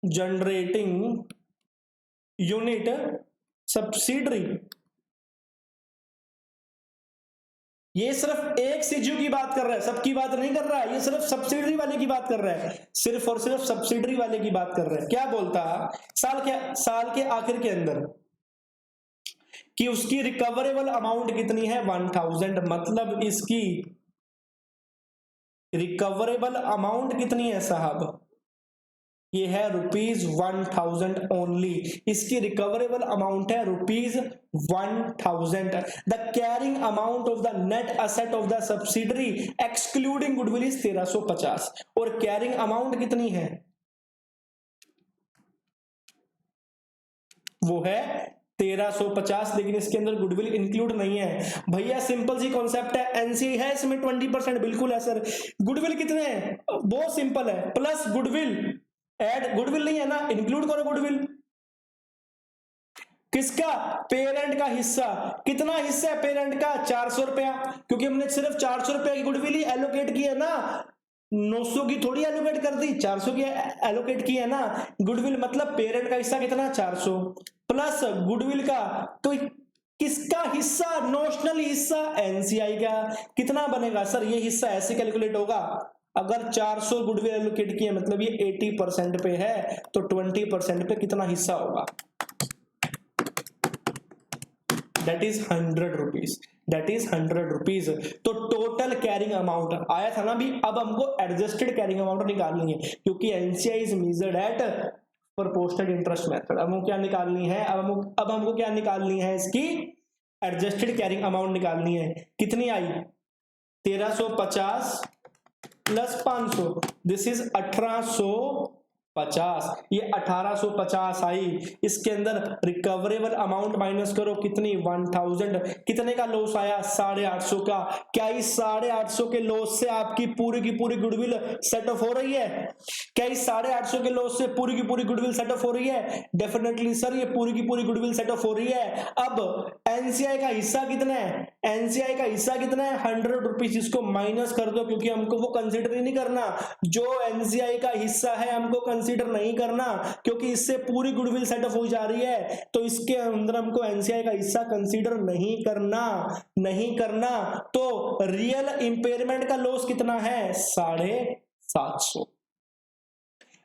जनरेटिंग यूनिट सब्सिडरी, ये सिर्फ एक सीजीयू की बात कर रहा है, सबकी बात नहीं कर रहा है, ये सिर्फ सब्सिडरी वाले की बात कर रहा है, सिर्फ और सिर्फ सब्सिडरी वाले की बात कर रहा है। क्या बोलता, साल के आखिर के अंदर कि उसकी रिकवरेबल अमाउंट कितनी है, 1000, मतलब इसकी रिकवरेबल अमाउंट कितनी है साहब, ये है ₹1000 ओनली, इसकी रिकवरेबल अमाउंट है ₹1000। The carrying amount of the net asset of the subsidiary excluding goodwill is 1350, और कैरिंग अमाउंट कितनी है, वो है 1350, लेकिन इसके अंदर गुडविल इंक्लूड नहीं है भैया। सिंपल सी कॉन्सेप्ट है, एनसीआई है इसमें 20%, बिल्कुल है सर। गुडविल कितने हैं, बहुत सिंपल है, प्लस गुडविल, ऐड गुडविल नहीं है ना, इंक्लूड करो गुडविल, किसका, पेरेंट का हिस्सा, कितना हिस्सा है पेरेंट का, 400 रुपया, क्योंकि हमने सिर्फ 400 रुपया की गुडविल ही एलोकेट की है ना, 900 की थोड़ी एलोकेट कर दी, 400 की एलोकेट की है ना गुडविल, मतलब पेरेंट का हिस्सा कितना, 400 प्लस गुडविल का, तो किसका हिस्सा, नोशनल हिस्सा एनसीआई का, कितना बनेगा सर, ये हिस्सा ऐसे कैलकुलेट होगा, अगर 400 गुडविल एलोकेट किया मतलब ये 80% पे है, तो 20% पे कितना हिस्सा होगा, that is 100 rupees, that is 100 rupees. तो टोटल कैरिंग अमाउंट आया था ना भी, अब हमको एडजस्टेड कैरिंग अमाउंट निकालनी है, क्योंकि NCI is measured eight proportional interest method. अब हमको क्या निकालनी है, अब हमको क्या निकालनी है, इसकी एडजस्टेड कैरिंग अमाउंट निकालनी है, कितनी आई, 1350 प्लस 500, दिस इज 1850, ये 1850 आई। इसके अंदर रिकवरेबल अमाउंट माइनस करो, कितनी, 1000, कितने का लॉस आया, 850 का। क्या इस 850 के लॉस से आपकी पूरी की पूरी गुडविल सेट ऑफ हो रही है, क्या इस 850 के लॉस से पूरी की पूरी गुडविल सेट ऑफ हो रही है, डेफिनेटली सर ये पूरी की पूरी गुडविल सेट ऑफ हो रही है। अब एनसीआई का हिस्सा कितना है, एनसीआई का हिस्सा कितना है, 100 रुपीज, इसको माइनस कर दो, क्योंकि हमको वो कंसीडर ही नहीं करना, जो एनसीआई का हिस्सा है हमको कंसीडर नहीं करना, क्योंकि इससे पूरी गुडविल सेट ऑफ हो जा रही है, तो इसके अंदर हमको एनसीआई का हिस्सा कंसीडर नहीं करना। तो रियल इंपेयरमेंट का लॉस कितना है, 750,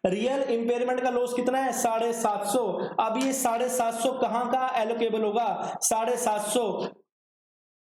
रियल इंपेयरमेंट का लॉस कितना है, 750। अब ये 750 कहां का एलोकेबल होगा, 750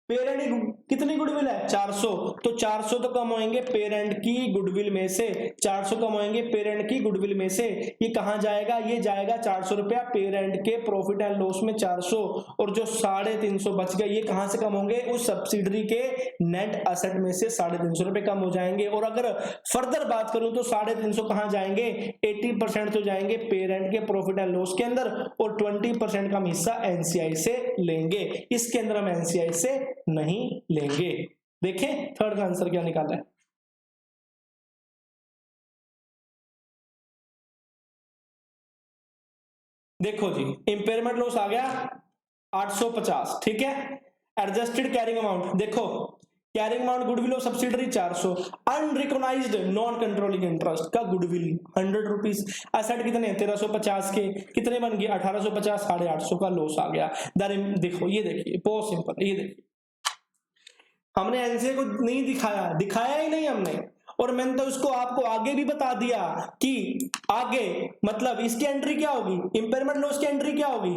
पेरेंट कितनी गुडविल है, 400, तो 400 तो कम होंगे पेरेंट की गुडविल में से, 400 कम होंगे पेरेंट की गुडविल में से, ये कहां जाएगा, ये जाएगा 400 रुपया पेरेंट के प्रॉफिट एंड लॉस में 400, और जो 350 बच गए ये कहां से कम होंगे, उस सब्सिडरी के नेट असेट में से 350 रुपए कम हो जाएंगे। और अगर फर्दर बात करूं तो 350 कहां जाएंगे, 80% तो जाएंगे पेरेंट के प्रॉफिट एंड लॉस के अंदर, और 20% का हम हिस्सा एनसीआई से लेंगे, इसके अंदर हम एनसीआई से नहीं लेंगे। देखें थर्ड का आंसर क्या निकाला है, देखो जी, इंपेयरमेंट लॉस आ गया 850, ठीक है। एडजस्टेड कैरिंग अमाउंट देखो, carrying amount goodwill of subsidiary 400, unrecognised non controlling interest का गुडविल 100 रुपीज, एसेट कितने 1350 के, कितने बन गए 1850, 850 का लॉस आ गया। देखो ये देखिए बहुत सिंपल है, ये देखिए हमने एनसीए को नहीं दिखाया ही नहीं हमने, और मैंने तो उसको आपको आगे भी बता दिया कि आगे मतलब इसकी एंट्री क्या होगी, इंपेयरमेंट लॉस की एंट्री क्या होगी,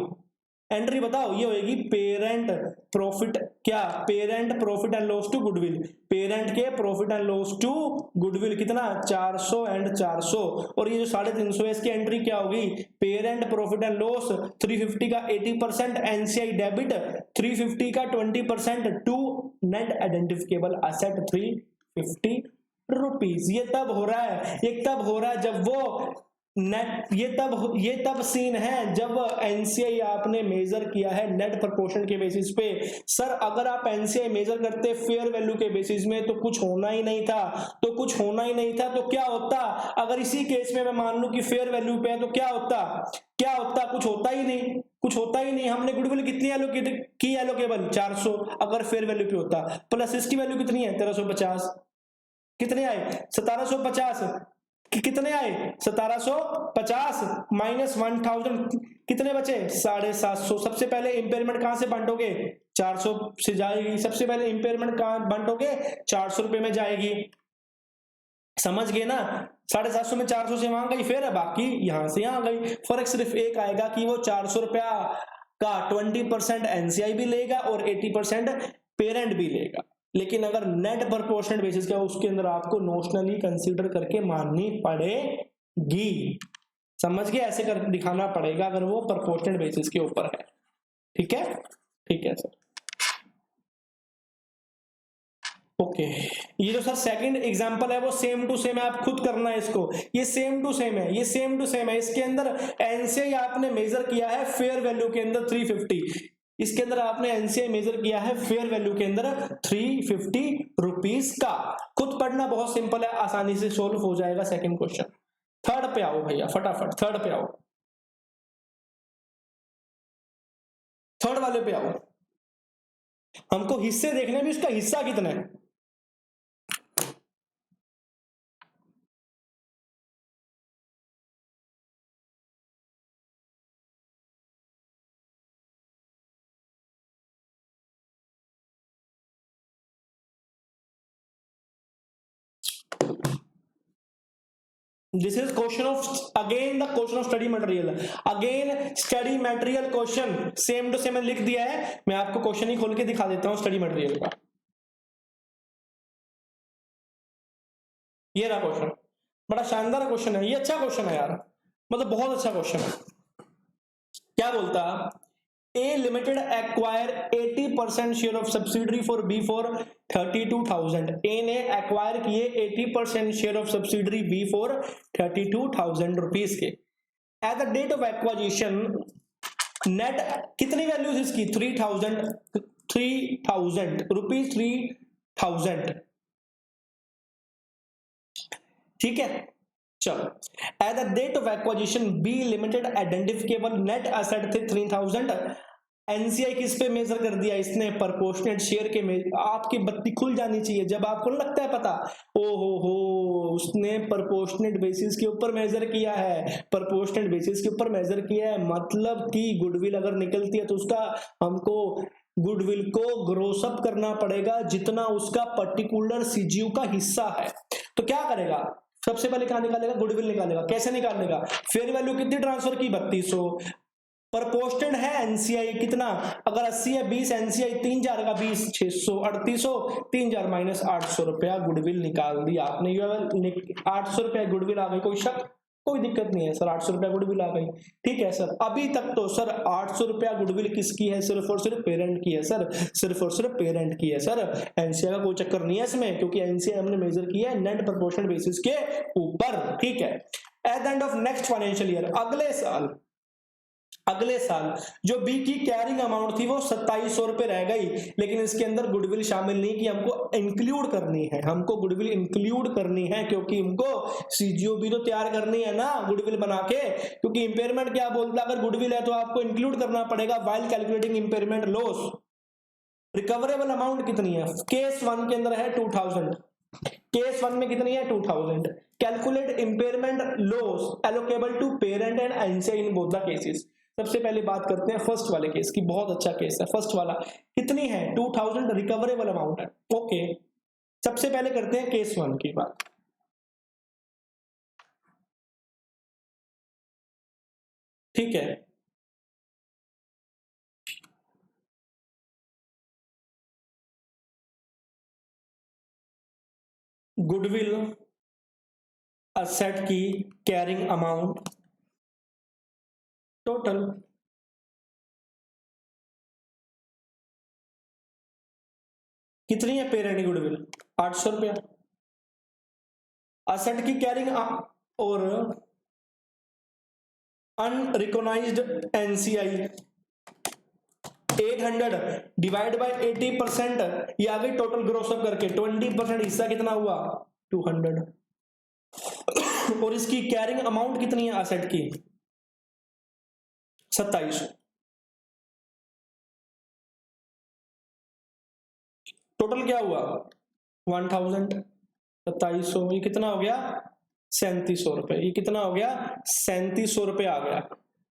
एंट्री बताओ, ये होगी पेरेंट प्रॉफिट, क्या parent profit and loss to goodwill, parent के profit and loss to goodwill कितना 400 एंड 400, और ये जो 350 है इसकी एंट्री क्या होगी, पेरेंट प्रॉफिट एंड लॉस 350 का 80% एनसीआई डेबिट, 350 का 20% to net identifiable asset 350 rupees. ये तब हो रहा है, ये तब हो रहा है जब वो नेट, ये तब सीन है जब एनसीआई आपने मेजर किया है नेट प्रपोर्शन के बेसिस पे। सर अगर आप एनसीआई मेजर करते फेयर वैल्यू के बेसिस में तो कुछ होना ही नहीं था, तो कुछ होना ही नहीं था, तो क्या होता, अगर इसी केस में मैं मान लूं कि फेयर वैल्यू पे है तो क्या होता, क्या होता, कुछ होता ही नहीं, कुछ होता ही नहीं। हमने गुडविल कितनी एलोकेट की, एलोकेबल 400, अगर फेयर वैल्यू पे होता, प्लस इसकी वैल्यू कितनी है 1350, कितने आए 1750, कितने आए 1750 माइनस 1000 कितने बचे 750। सबसे पहले इंपेयरमेंट कहां से बांटोगे 400 से जाएगी, सबसे पहले इंपेयरमेंट कहां बांटोगे 400 रुपए में जाएगी, समझ गए ना, 750 में 400 से वहां गई, फिर बाकी यहां से यहां गई। फर्क सिर्फ एक आएगा कि वो 400 रुपया का 20% एनसीआई भी लेगा और 80% पेरेंट भी लेगा, लेकिन अगर नेट प्रपोर्शनल बेसिस का उसके अंदर आपको नोशनली कंसीडर करके माननी पड़ेगी, समझ गए, ऐसे कर दिखाना पड़ेगा अगर वो प्रपोर्शनल बेसिस के ऊपर है। ठीक है, ठीक है सर, ओके। ये जो सर सेकंड एग्जांपल है वो सेम टू सेम है, आप खुद करना है इसको, ये सेम टू सेम है, ये सेम टू सेम है। इसके अंदर एनसीआई आपने मेजर किया है फेयर वैल्यू के अंदर 350, इसके अंदर आपने एनसीआई मेजर किया है फेयर वैल्यू के अंदर 350 रुपीज का। खुद पढ़ना बहुत सिंपल है, आसानी से सोल्व हो जाएगा सेकंड क्वेश्चन। थर्ड पे आओ भैया, फटाफट थर्ड पे आओ, थर्ड वाले पे आओ, हमको हिस्से देखने भी, उसका हिस्सा कितना है। This is question of again the question of study material, again study material question, same to same लिख दिया है, मैं आपको क्वेश्चन ही खोल के दिखा देता हूं स्टडी मटेरियल का। ये रहा क्वेश्चन, बड़ा शानदार क्वेश्चन है, ये अच्छा क्वेश्चन है यार, मतलब बहुत अच्छा क्वेश्चन है। क्या बोलता, A limited acquire 80% share of subsidiary for B for 32,000, A ने एक्वायर किए 80% share of subsidiary B for 32,000 rupees के। At the date of acquisition net कितनी वैल्यू थी इसकी 3,000 रुपीज 3,000, ठीक है। चलो, at the date of acquisition B limited identifiable net asset थे 3,000, एनसीआई किस पे मेजर कर दिया इसने, प्रपोर्शनेट शेयर के में। आपकी बत्ती खुल जानी चाहिए जब आपको लगता है पता, ओ हो उसने प्रपोर्शनेट बेसिस के ऊपर मेजर किया है, प्रपोर्शनेट बेसिस के ऊपर मेजर किया है, मतलब कि गुडविल अगर निकलती है तो उसका हमको गुडविल को ग्रोसअप करना पड़ेगा जितना उसका पर्टिकुलर सीजीयू का हिस्सा है। तो क्या करेगा, सबसे पहले कहां निकालेगा, गुडविल निकालेगा। कैसे निकालेगा, फेयर वैल्यू कितनी ट्रांसफर की 3200, प्रपोर्शनल है एनसीआई कितना, अगर 80 है 20, एनसीआई 3000 का 20 600 3800, 3000 माइनस 800 रुपया गुडविल निकाल दिया आपने, 800 रुपया गुडविल आ गई, कोई शक, कोई दिक्कत नहीं है सर, 800 रुपया गुडविल आ गई। ठीक है सर, अभी तक तो सर 800 रुपया गुडविल किसकी है, सिर्फ और सिर्फ पेरेंट की है सर, सिर्फ और सिर्फ पेरेंट की है सर, एनसीआई का कोई चक्कर नहीं है इसमें, क्योंकि एनसीआई हमने मेजर किया है नेट प्रोपोर्शनल बेसिस के ऊपर। ठीक है, at the end of next financial year, अगले साल जो बी की कैरिंग अमाउंट थी वो 2700 रुपए रह गई, लेकिन इसके अंदर गुडविल शामिल नहीं की, हमको इंक्लूड करनी है, हमको गुडविल इंक्लूड करनी है, क्योंकि हमको सीजीओ भी तो तैयार करनी है ना गुडविल बना के, क्योंकि इंपेयरमेंट क्या बोलता है, अगर गुडविल है तो आपको इंक्लूड करना पड़ेगा while calculating impairment loss. Recoverable amount कितनी है, केस 1 के अंदर है 2000, केस 1 में कितनी है 2000, calculate impairment loss allocable to parent and NCI in both the cases. सबसे पहले बात करते हैं फर्स्ट वाले केस की, बहुत अच्छा केस है फर्स्ट वाला, कितनी है 2000 रिकवरेबल अमाउंट है। ओके, सबसे पहले करते हैं केस 1 की बात। ठीक है, गुडविल असेट की कैरिंग अमाउंट टोटल कितनी है पेरेंट की गुडविल 800 रुपया। असेट की कैरिंग और अनरिकॉग्नाइज्ड एनसीआई 800 डिवाइड बाय 80%, ये आ गई टोटल ग्रोस अप करके 20% हिस्सा कितना हुआ 200 और इसकी कैरिंग अमाउंट कितनी है असेट की 2700। टोटल क्या हुआ 1000 2700, ये कितना हो गया 3700 रुपए, ये कितना हो गया 3700 रुपए आ गया।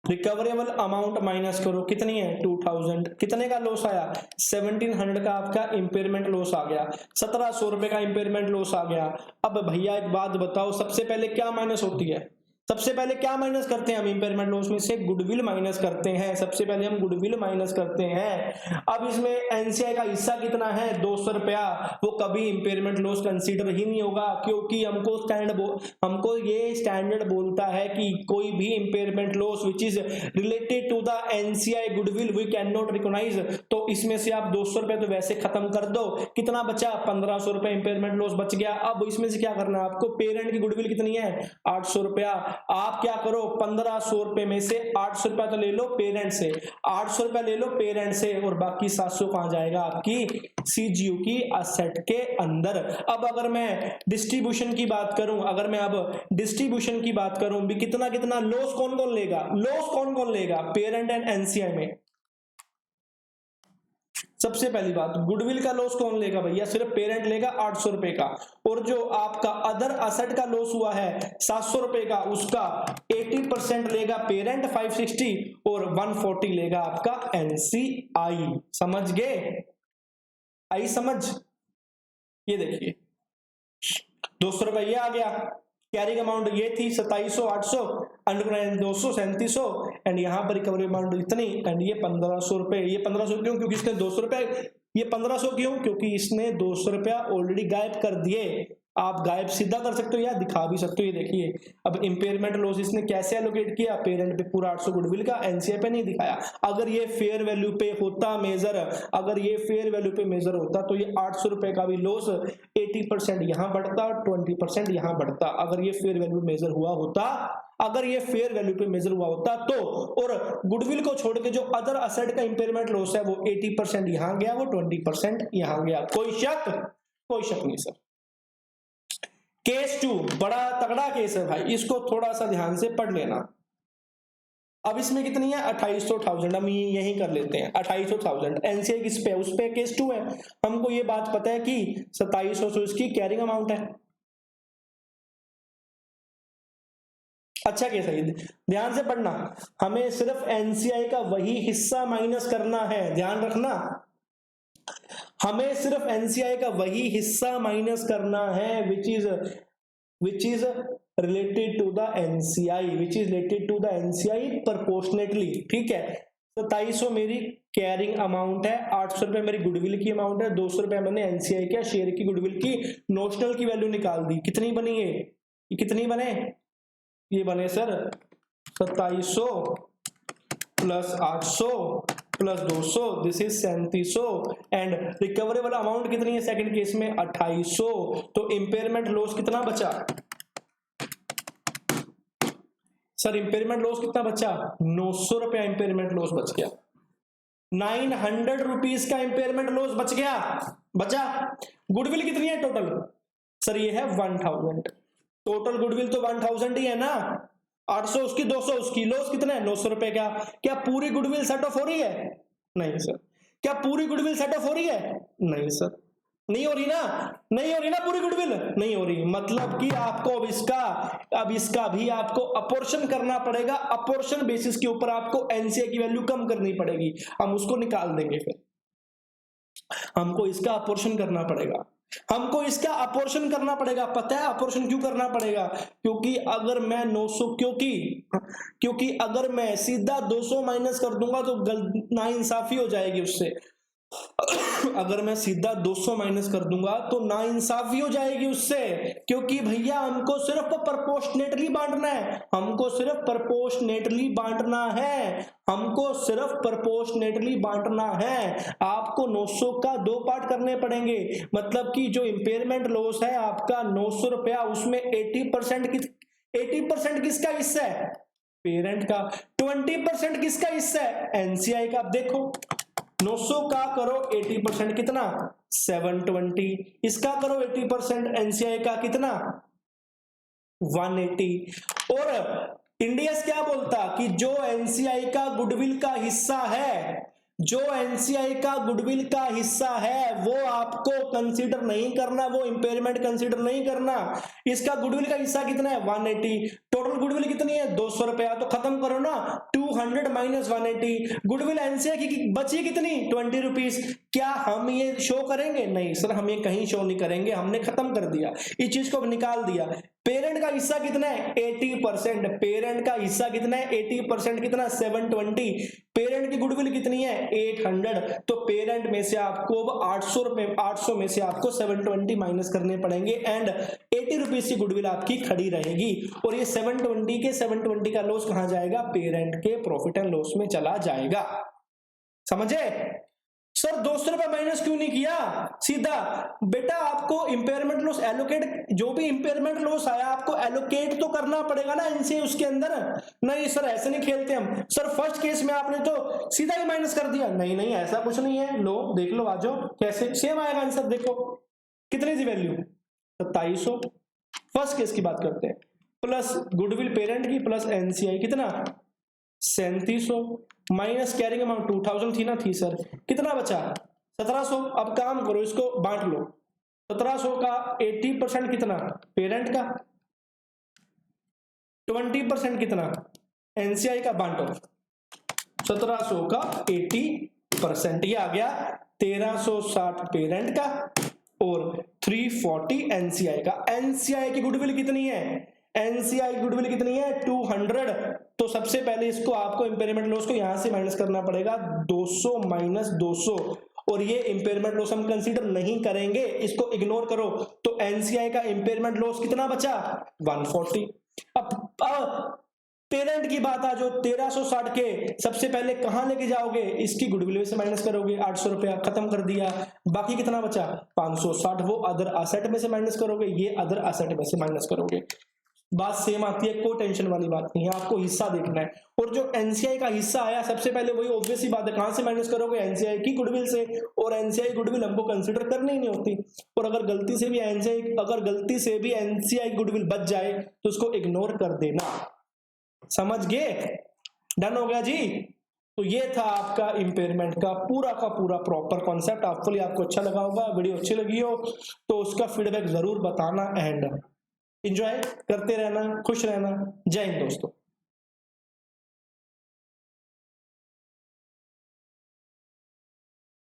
रिकवरेबल अमाउंट माइनस करो कितनी है 2000, कितने का लॉस आया 1700 का आपका इंपेयरमेंट लॉस आ गया, 1700 रुपए का इंपेयरमेंट लॉस आ गया। अब भैया एक बात बताओ, सबसे पहले क्या माइनस होती है, सबसे पहले क्या माइनस करते हैं हम इंपेयरमेंट लॉस में से गुडविल माइनस करते हैं, सबसे पहले हम गुडविल माइनस करते हैं। अब इसमें एनसीआई का हिस्सा कितना है 200 रुपया, वो कभी इंपेयरमेंट लॉस कंसीडर ही नहीं होगा, क्योंकि हमको ये स्टैंडर्ड बोलता है कि कोई भी impairment loss which is related to the NCI goodwill we can not recognise. तो इसमें से आप 200 रुपए तो वैसे खत्म कर दो, कितना बचा 1500 रुपए इंपेयरमेंट लॉस बच गया। अब इसमें से क्या करना है आपको, पेरेंट की गुडविल कितनी है 800 रुपया, आप क्या करो 1500 रुपए में से 800 रुपया तो ले लो पेरेंट से, 800 रुपया ले लो पेरेंट से और बाकी 700 कहां जाएगा आपकी सीजीयू की असेट के अंदर। अब अगर मैं डिस्ट्रीब्यूशन की बात करूं, अगर मैं अब डिस्ट्रीब्यूशन की बात करूं भी कितना कितना लॉस कौन कौन लेगा, लॉस कौन कौन लेगा पेरेंट एंड एनसीआई में। सबसे पहली बात गुडविल का लॉस कौन लेगा भैया, सिर्फ पेरेंट लेगा 800 रुपए का, और जो आपका अदर असेट का लॉस हुआ है 700 रुपए का, उसका 80% लेगा पेरेंट 560 और 140 लेगा आपका एनसीआई। समझ गए, आई समझ। ये देखिए 200 रुपए ये आ गया, कैरिंग अमाउंट ये थी 2700 800 अंडरग्राउंड 200 3700 एंड यहाँ पर रिकवरी अमाउंट इतनी एंड ये 1500 रुपए। ये 1500 क्यों, क्योंकि इसने 200 रुपए, ये 1500 क्यों, क्योंकि इसने 200 रुपया ऑलरेडी गायब कर दिए। आप गायब सीधा कर सकते हो या दिखा भी सकते हो। ये देखिए अब इंपेयरमेंट लॉस इसने कैसे एलोकेट किया, पेरेंट पे पूरा 800 गुडविल का, एनसीआई पे नहीं दिखाया। अगर ये फेयर वैल्यू पे होता मेजर, अगर ये फेयर वैल्यू पे मेजर होता तो ये 800 रुपए का भी लॉस 80% यहां बढ़ता 20% यहां बढ़ता। अगर ये फेयर वैल्यू मेजर हुआ होता, अगर ये फेयर वैल्यू पे मेजर हुआ होता तो, और गुडविल को छोड़ के जो अदर असेट का इंपेयरमेंट लॉस है वो 80% यहां गया, वो 20% यहां गया। कोई शक, कोई शक नहीं सर। केस 2 बड़ा तगड़ा केस है भाई, इसको थोड़ा सा ध्यान से पढ़ लेना। अब इसमें कितनी है 2800,000, हम यही कर लेते हैं 2800,000 एनसीआई किस पे, उस पे केस 2 है। हमको ये बात पता है कि 2700 इसकी कैरिंग अमाउंट है। अच्छा केस है, ध्यान से पढ़ना, हमें सिर्फ एनसीआई का वही हिस्सा माइनस करना है, ध्यान रखना, हमें सिर्फ एनसीआई का वही हिस्सा माइनस करना है which is related to the NCI, which is related to the NCI proportionately. ठीक है, 2700 मेरी कैरिंग अमाउंट है, 800 रुपए मेरी गुडविल की अमाउंट है, 200 रुपए मैंने एनसीआई के शेयर की गुडविल की नोशनल की वैल्यू निकाल दी। कितनी बनी ये कितनी बने, ये बने sir 2700 plus 800 plus 200, this is 3700 and recoverable amount कितनी है सेकंड केस में 2800। तो इंपेयरमेंट लॉस कितना बचा सर, इंपेयरमेंट लॉस कितना बचा 900 रुपया इंपेयरमेंट लॉस बच गया, 900 रुपीज का इंपेयरमेंट लॉस बच गया, बचा। गुडविल कितनी है टोटल सर, ये है 1000, टोटल गुडविल तो 1000 ही है ना, 800 उसकी 200 उसकी, लॉस कितना है 900 रुपए का। क्या पूरी गुडविल सेट ऑफ हो रही है, नहीं सर। क्या पूरी गुडविल सेट ऑफ हो रही है, नहीं सर, नहीं हो रही ना, नहीं हो रही ना पूरी गुडविल, नहीं हो रही। मतलब कि आपको अब इसका भी आपको अपोर्शन करना पड़ेगा, अपोर्शन बेसिस के ऊपर आपको एनसीआई की वैल्यू कम करनी पड़ेगी, हम उसको निकाल देंगे। फिर हमको इसका अपोर्शन करना पड़ेगा, हमको इसका अपोर्शन करना पड़ेगा। पता है अपोर्शन क्यों करना पड़ेगा, क्योंकि अगर मैं 900 क्योंकि अगर मैं सीधा 200 माइनस कर दूंगा तो नाइंसाफी हो जाएगी उससे। अगर मैं सीधा 200 माइनस कर दूंगा तो नाइंसाफी हो जाएगी उससे, क्योंकि भैया हमको सिर्फ प्रोपोर्शनेटली बांटना है, हमको सिर्फ प्रोपोर्शनेटली बांटना है, हमको सिर्फ प्रोपोर्शनेटली बांटना है। आपको 900 का 2 पार्ट करने पड़ेंगे, मतलब कि जो इंपेयरमेंट लॉस है आपका 900 रुपया, उसमें 80% किसका हिस्सा है? पेरेंट का। 20% किसका हिस्सा है? एनसीआई का। अब देखो 900 का करो 80% कितना? 720। इसका करो 80%, एनसीआई का कितना? 180। और इंडियस क्या बोलता कि जो एनसीआई का गुडविल का हिस्सा है, जो एनसीआई का गुडविल का हिस्सा है वो आपको कंसीडर नहीं करना, वो इंपेयरमेंट कंसीडर नहीं करना। इसका गुडविल का हिस्सा कितना है? 180। टोटल गुडविल कितनी है? 200 रुपया। तो खत्म करो ना, 200 माइनस 180। गुडविल एनसीआई की बची कितनी? 20 रुपीज। क्या हम ये शो करेंगे? नहीं सर, हम ये कहीं शो नहीं करेंगे, हमने खत्म कर दिया, इस चीज को निकाल दिया। पेरेंट का हिस्सा कितना है? 80%। पेरेंट का हिस्सा कितना है? 80% कितना? 720। पेरेंट की गुडविल कितनी है? 800। तो पेरेंट में से आपको अब 800 में से आपको 720 माइनस करने पड़ेंगे एंड 80 रुपीज की गुडविल आपकी खड़ी रहेगी। और ये 720 का लॉस कहां जाएगा? पेरेंट के प्रॉफिट एंड लॉस में चला जाएगा। समझे? सर 200 रुपए माइनस क्यों नहीं किया? सीधा बेटा आपको इंपेयरमेंट लॉस एलोकेट, जो भी इंपेयरमेंट लॉस आया आपको एलोकेट तो करना पड़ेगा ना इनसे उसके अंदर। नहीं सर ऐसे नहीं खेलते हम। सर फर्स्ट केस में आपने तो सीधा ही माइनस कर दिया। नहीं नहीं ऐसा कुछ नहीं है, लो देख लो, आ जाओ कैसे सेम आएगा आंसर। देखो कितनी सी वैल्यू? 2700। फर्स्ट केस की बात करते हैं, प्लस गुडविल पेरेंट की प्लस एनसीआई कितना? 3700 माइनस कैरिंग अमाउंट 2000 थी ना? थी सर। कितना बचा? 1700। अब काम करो, इसको बांट लो। 1700 का 80% कितना? पेरेंट का। 20% कितना? एनसीआई का। बांटो 1700 का 80%, ये आ गया 1360 पेरेंट का और 340 एनसीआई का। एनसीआई की गुडविल कितनी है? एनसीआई गुडविल कितनी है? 200। तो सबसे पहले इसको आपको इंपेयरमेंट लॉस को यहां से माइनस करना पड़ेगा, 200 माइनस 200। और ये इंपेयरमेंट लॉस हम कंसीडर नहीं करेंगे, इसको इग्नोर करो। तो एनसीआई का इंपेयरमेंट लॉस कितना बचा? 140। अब पेरेंट की बात आ जाओ, 1360 के सबसे पहले कहां लेके जाओगे? इसकी गुडविल से माइनस करोगे, 800 रुपया। खत्म कर दिया। बाकी कितना बचा? 560। वो अदर असेट में से माइनस करोगे, ये अदर असेट में से माइनस करोगे। बात सेम आती है, कोई टेंशन वाली बात नहीं है, आपको हिस्सा देखना है। और जो एनसीआई का हिस्सा आया सबसे पहले वही ऑब्वियस ही बात है, कहां से माइनस करोगे? एनसीआई की गुडविल से। और एनसीआई गुडविल हमको कंसीडर करनी ही नहीं होती। और अगर गलती से भी एनसीआई गुडविल बच जाए तो उसको इग्नोर कर देना। समझ गए? डन हो गया जी। तो ये था आपका इंपेयरमेंट का पूरा प्रॉपर कॉन्सेप्ट। आपको अच्छा लगा होगा, वीडियो अच्छी लगी हो तो उसका फीडबैक जरूर बताना एंड एंजॉय करते रहना, खुश रहना। जय हिंद दोस्तों।